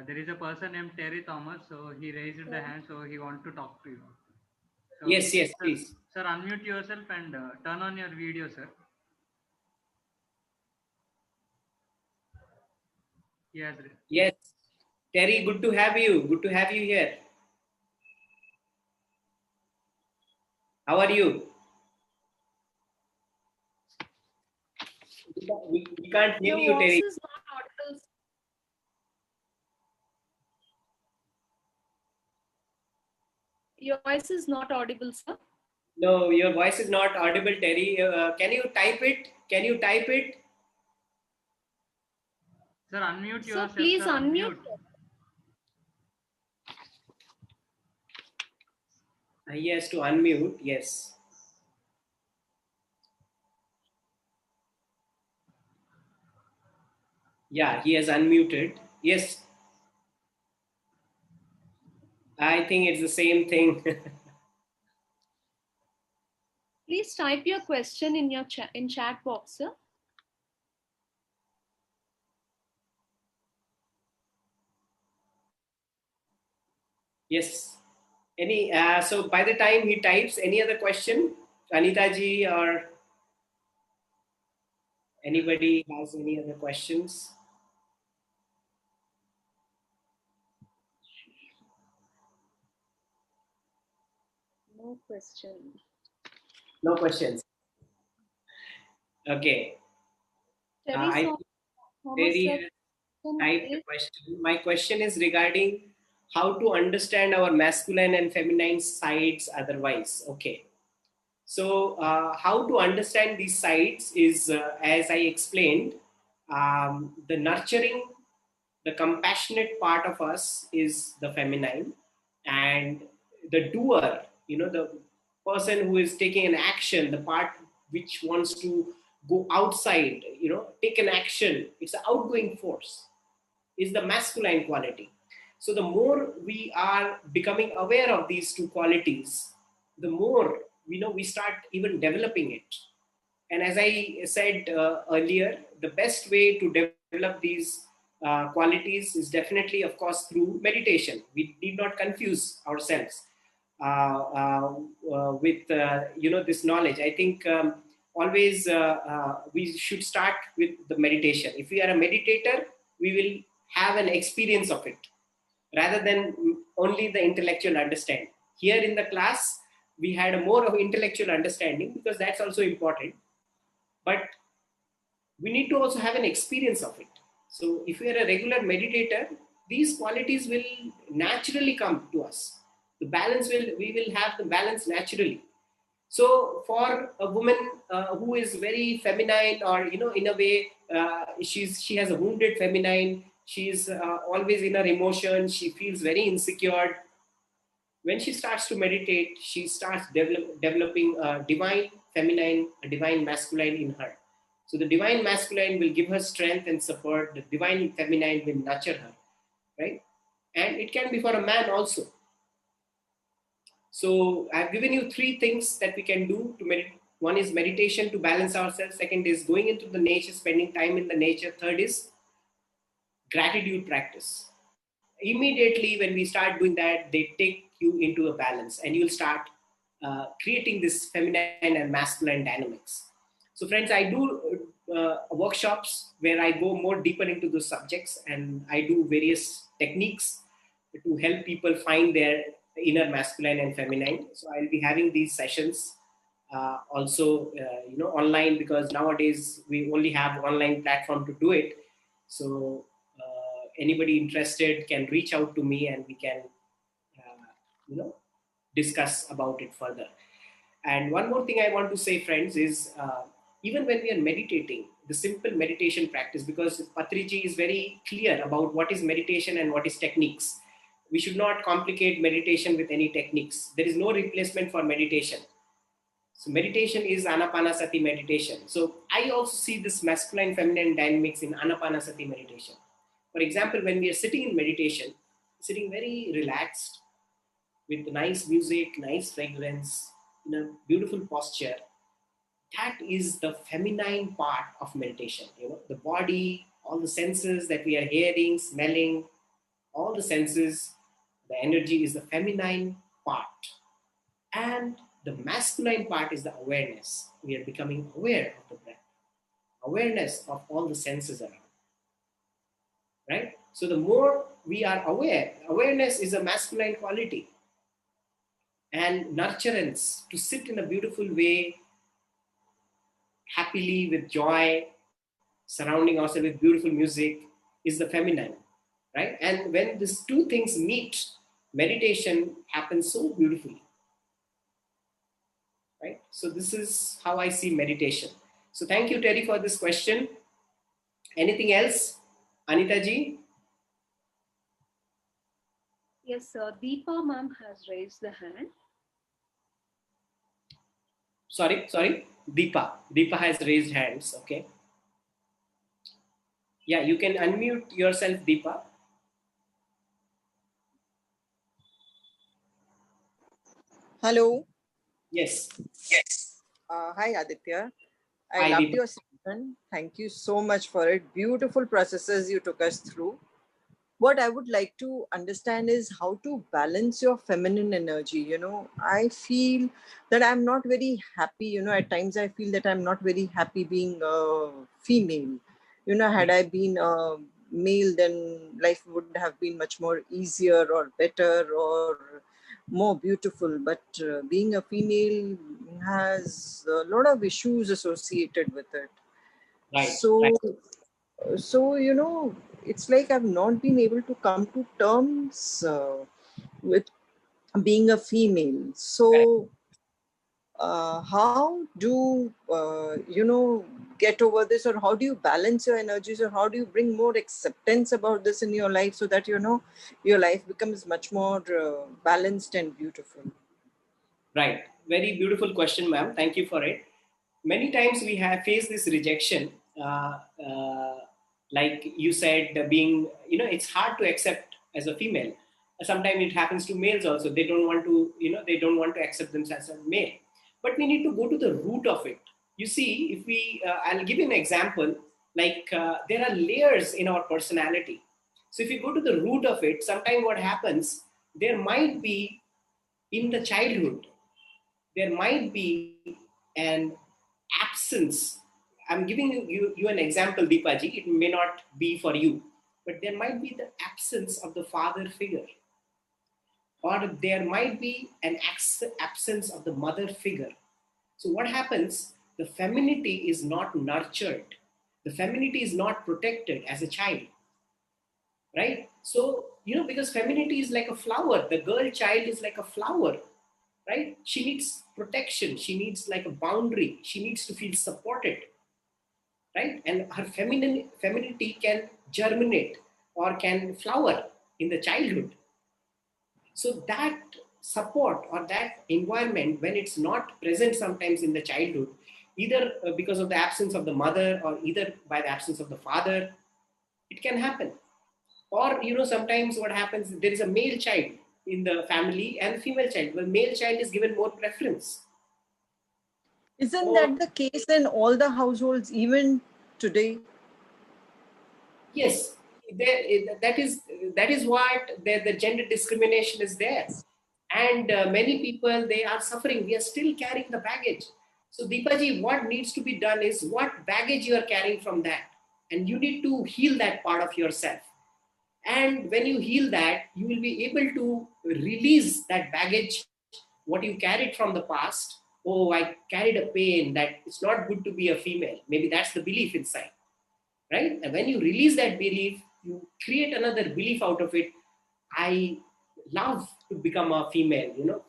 There is a person named Terry Thomas, so he raised the hand, so he wants to talk to you. So, Yes, sir, please. Sir, unmute yourself and turn on your video, sir. Yes. Yes. Terry, good to have you. Good to have you here. How are you? We can't hear you, Your Terry. voice is not audible. Your voice is not audible, sir. No, your voice is not audible, Terry. Can you type it? Can you type it? Sir, unmute Sir, yourself. please Sir, unmute. He has to unmute. Yes. Yeah, he has unmuted. Yes. I think it's the same thing. Please type your question in your chat box, sir. Yes. So by the time he types, any other question, Anita ji, or anybody has any other questions? No question. No questions. Okay. Terry Terry sir, has typed the question. My question is regarding how to understand our masculine and feminine sides otherwise. Okay. So, how to understand these sides is, as I explained, the nurturing, the compassionate part of us is the feminine, and the doer, the person who is taking an action, the part which wants to go outside, take an action, it's the outgoing force, is the masculine quality. So the more we are becoming aware of these two qualities, the more we start even developing it. And as I said earlier, the best way to develop these qualities is definitely, of course, through meditation. We need not confuse ourselves with this knowledge. I think always we should start with the meditation. If we are a meditator, we will have an experience of it rather than only the intellectual understanding. Here in the class, we had a more of intellectual understanding because that's also important, but we need to also have an experience of it. So if we are a regular meditator, these qualities will naturally come to us. We will have the balance naturally. So for a woman who is very feminine, or in a way she has a wounded feminine, She's always in her emotion. She feels very insecure. When she starts to meditate, she starts developing a divine feminine, a divine masculine in her. So the divine masculine will give her strength and support. The divine feminine will nurture her, right? And it can be for a man also. So I've given you three things that we can do to meditate. One is meditation to balance ourselves. Second is going into the nature, spending time in the nature. Third is gratitude practice. Immediately when we start doing that, they take you into a balance and you'll start creating this feminine and masculine dynamics. So friends, I do workshops where I go more deeper into those subjects, and I do various techniques to help people find their inner masculine and feminine. So I'll be having these sessions also online, because nowadays we only have online platform to do it. So anybody interested can reach out to me and we can you know discuss about it further. And one more thing I want to say, friends, is even when we are meditating, the simple meditation practice, because Patriji is very clear about what is meditation and what is techniques. We should not complicate meditation with any techniques. There is no replacement for meditation. So meditation is anapanasati meditation. So I also see this masculine feminine dynamics in anapanasati meditation. For example, when we are sitting in meditation, sitting very relaxed with nice music, nice fragrance, in a beautiful posture, that is the feminine part of meditation. The body, all the senses that we are hearing, smelling, all the senses, the energy is the feminine part. And the masculine part is the awareness. We are becoming aware of the breath, awareness of all the senses around, right? So the more we are aware, awareness is a masculine quality. And nurturance, to sit in a beautiful way, happily with joy, surrounding ourselves with beautiful music, is the feminine, right? And when these two things meet, meditation happens so beautifully, right? So this is how I see meditation. So thank you, Terry, for this question. Anything else, Anita ji? Yes, sir. Deepa ma'am has raised the hand. Sorry. Deepa has raised hands. Okay. Yeah, you can unmute yourself, Deepa. Hello. Yes. Hi, Aditya. I Hi, loved Deepa. your session. Thank you so much for it. Beautiful processes you took us through. What I would like to understand is how to balance your feminine energy. I feel that I'm not very happy. At times I feel that I'm not very happy being a female. Had I been a male, then life would have been much more easier or better or more beautiful. But being a female has a lot of issues associated with it. Right. So it's like I've not been able to come to terms with being a female. Correct. So how do get over this, or how do you balance your energies, or how do you bring more acceptance about this in your life, so that your life becomes much more balanced and beautiful? Right. Very beautiful question, ma'am. Thank you for it. Many times we have faced this rejection. Like you said, being, it's hard to accept as a female. Sometimes it happens to males also. They don't want to, they don't want to accept themselves as a male. But we need to go to the root of it. You see, if we, I'll give you an example. Like there are layers in our personality. So if you go to the root of it, sometimes what happens, there might be in the childhood, there might be an absence. I'm giving you an example, Deepaji. It may not be for you, but there might be the absence of the father figure, or there might be an absence of the mother figure. So what happens? The femininity is not nurtured. The femininity is not protected as a child, right? So, because femininity is like a flower. The girl child is like a flower, right? She needs protection. She needs like a boundary. She needs to feel supported, right? And her femininity can germinate, or can flower in the childhood. So that support or that environment, when it's not present sometimes in the childhood, either because of the absence of the mother or either by the absence of the father, it can happen. Or, sometimes what happens, there is a male child in the family and female child. Well, male child is given more preference. Isn't Or, that the case in all the households, even today? yes, that is what the gender discrimination is there. And many people, they are suffering. We are still carrying the baggage. So Deepaji, what needs to be done is what baggage you are carrying from that. And you need to heal that part of yourself. And when you heal that, you will be able to release that baggage, what you carried from the past. Oh, I carried a pain that it's not good to be a female. Maybe that's the belief inside, right? And when you release that belief, you create another belief out of it. I love to become a female.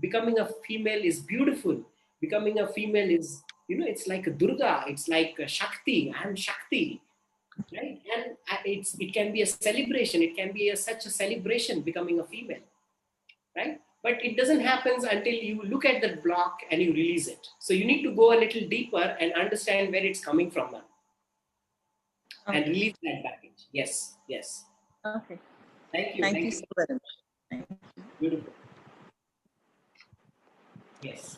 Becoming a female is beautiful. Becoming a female is, it's like a Durga. It's like a Shakti. I'm Shakti, right? And it can be a celebration. It can be such a celebration becoming a female, right? But it doesn't happen until you look at that block and you release it. So you need to go a little deeper and understand where it's coming from now. And release that baggage. Yes, yes. Okay. Thank you. Thank you so very much. Beautiful. Yes.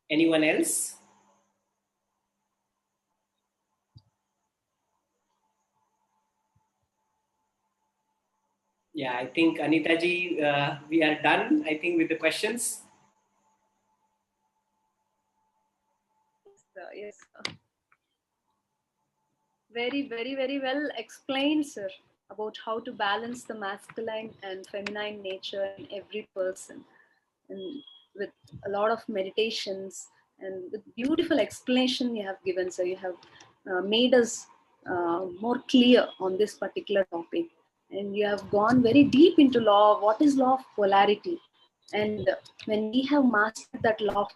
Anyone else? Yeah, I think Anita ji, we are done, I think, with the questions. Yes. Very, very, very well explained, sir, about how to balance the masculine and feminine nature in every person, and with a lot of meditations and with beautiful explanation you have given. So you have made us more clear on this particular topic, and you have gone very deep into law. What is law of polarity? And when we have mastered that law of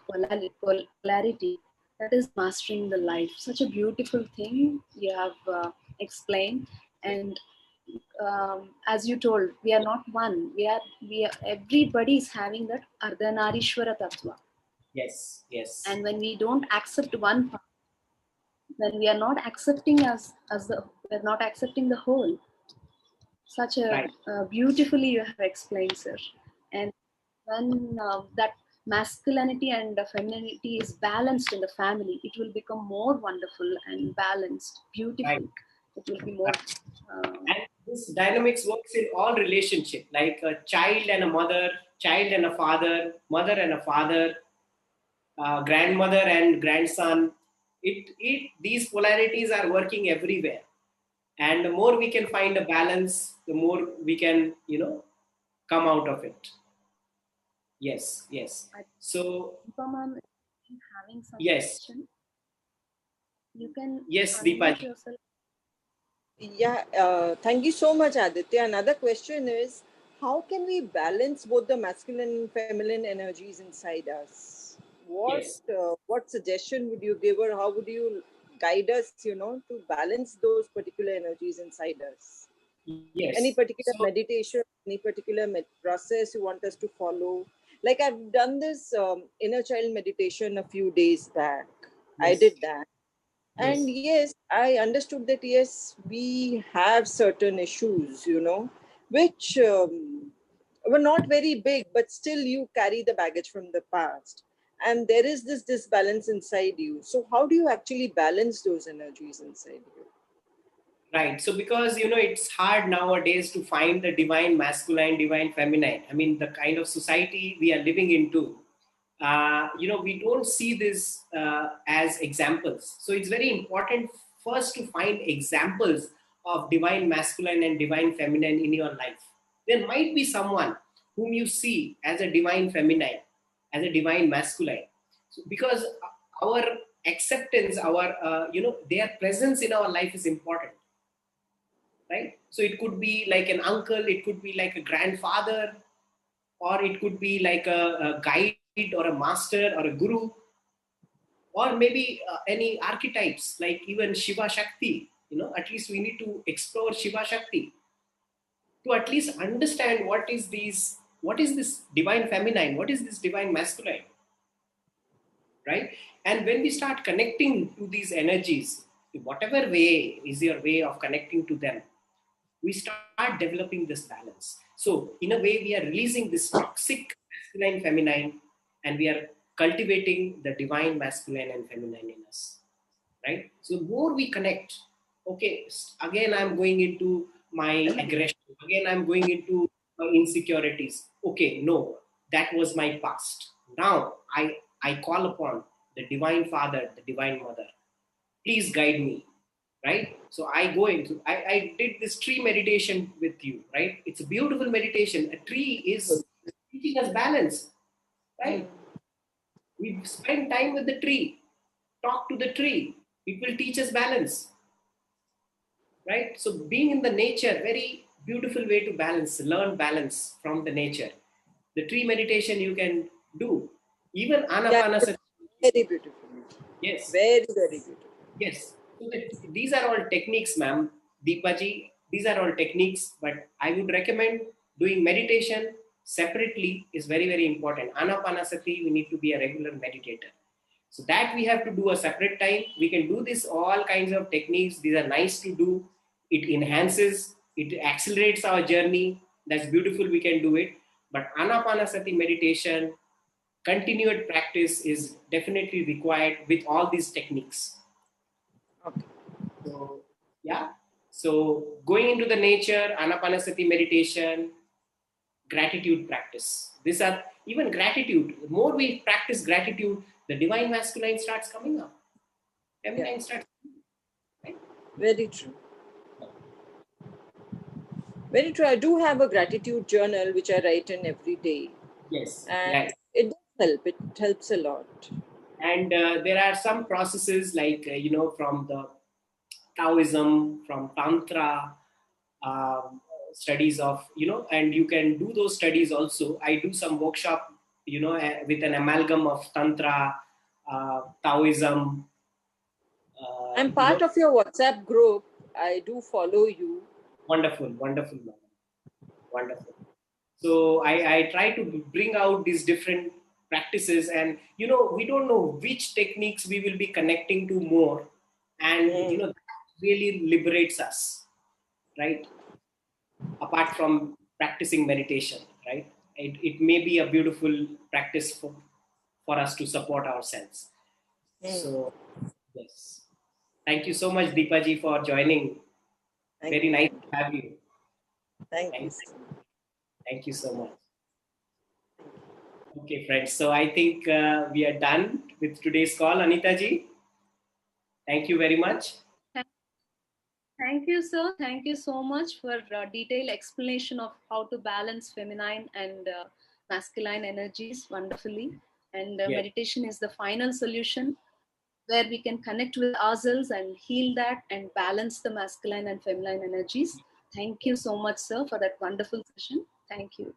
polarity, that is mastering the life. Such a beautiful thing you have explained. And as you told, we are not one. We are. Everybody is having that Ardhanarishwara Tattva. Yes, yes. And when we don't accept one part, then we are not accepting we're not accepting the whole. Such a Right. Beautifully you have explained, sir. And when that masculinity and femininity is balanced in the family, it will become more wonderful and balanced, beautiful. Right. It will be more. And this dynamics works in all relationship, like a child and a mother, child and a father, mother and a father, grandmother and grandson. These polarities are working everywhere. And the more we can find a balance, the more we can, come out of it. Yes, yes. So, Ma'am, having some yes. question, you can Yes, unmute Deepa. yourself. Yeah, thank you so much, Aditya. Another question is, how can we balance both the masculine and feminine energies inside us? Yes. What suggestion would you give, or how would you guide us, to balance those particular energies inside us? Yes. Any particular meditation, any particular process you want us to follow? Like I've done this inner child meditation a few days back. Yes. I did that. Yes. And yes, I understood that, yes, we have certain issues, which were not very big, but still you carry the baggage from the past. And there is this disbalance inside you. So, how do you actually balance those energies inside you? Right. So because, it's hard nowadays to find the divine masculine, divine feminine. I mean, the kind of society we are living into, we don't see this as examples. So it's very important first to find examples of divine masculine and divine feminine in your life. There might be someone whom you see as a divine feminine, as a divine masculine. So because our acceptance, their presence in our life is important. Right? So it could be like an uncle, it could be like a grandfather, or it could be like a guide or a master or a guru. or maybe any archetypes like even Shiva Shakti. At least we need to explore Shiva Shakti to at least understand what is this divine feminine, what is this divine masculine, right? And when we start connecting to these energies, whatever way is your way of connecting to them, we start developing this balance. So in a way, we are releasing this toxic masculine feminine, and we are cultivating the divine masculine and feminine in us, right? So the more we connect, okay, again I'm going into my aggression, again I'm going into my insecurities. Okay, no, that was my past. Now I call upon the divine father, the divine mother, please guide me, right? So I go into, I did this tree meditation with you, right? It's a beautiful meditation. A tree is teaching us balance, right? We spend time with the tree, talk to the tree, it will teach us balance, right? So being in the nature, very beautiful way to balance, learn balance from the nature. The tree meditation you can do, even Yeah, anapanasati. very beautiful. Yes. Very, very beautiful. Yes. So these are all techniques, ma'am. Deepaji, these are all techniques, but I would recommend doing meditation separately is very, very important. Anapanasati, we need to be a regular meditator. So that we have to do a separate time. We can do this all kinds of techniques. These are nice to do. It enhances, it accelerates our journey. That's beautiful. We can do it. But Anapanasati meditation, continued practice is definitely required with all these techniques. Okay. So, yeah. So going into the nature, Anapanasati meditation, gratitude practice. These are even gratitude. The more we practice gratitude, the divine masculine starts coming up. Feminine starts coming up, right? Very true. Very true. I do have a gratitude journal which I write in every day. Yes. And Yes. it does help. It helps a lot. And there are some processes like, from the Taoism, from Tantra, um, studies of, and you can do those studies also. I do some workshop, with an amalgam of Tantra, Taoism. I'm part of your WhatsApp group. I do follow you. Wonderful, wonderful, wonderful. So I try to bring out these different practices, and we don't know which techniques we will be connecting to more, and that really liberates us, right? Apart from practicing meditation, right? It may be a beautiful practice for us to support ourselves. So, yes. Thank you so much, Deepaji, for joining. Very nice to have you. Thank Thank you. Thank you so much. Okay, friends. So I think we are done with today's call, Anita ji. Thank you very much. Thank you, sir. Thank you so much for detailed explanation of how to balance feminine and masculine energies wonderfully. And Yes. meditation is the final solution where we can connect with ourselves and heal that and balance the masculine and feminine energies. Thank you so much, sir, for that wonderful session. Thank you.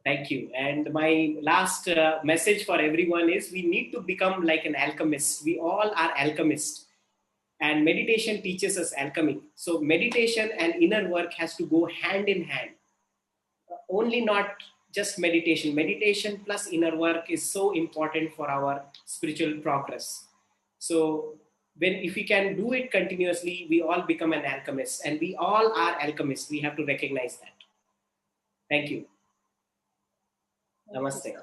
Thank you. And my last message for everyone is we need to become like an alchemist. We all are alchemists. And meditation teaches us alchemy. So meditation and inner work has to go hand in hand. Only not just meditation. Meditation plus inner work is so important for our spiritual progress. So if we can do it continuously, we all become an alchemist, and we all are alchemists. We have to recognize that. Thank you. Namaste.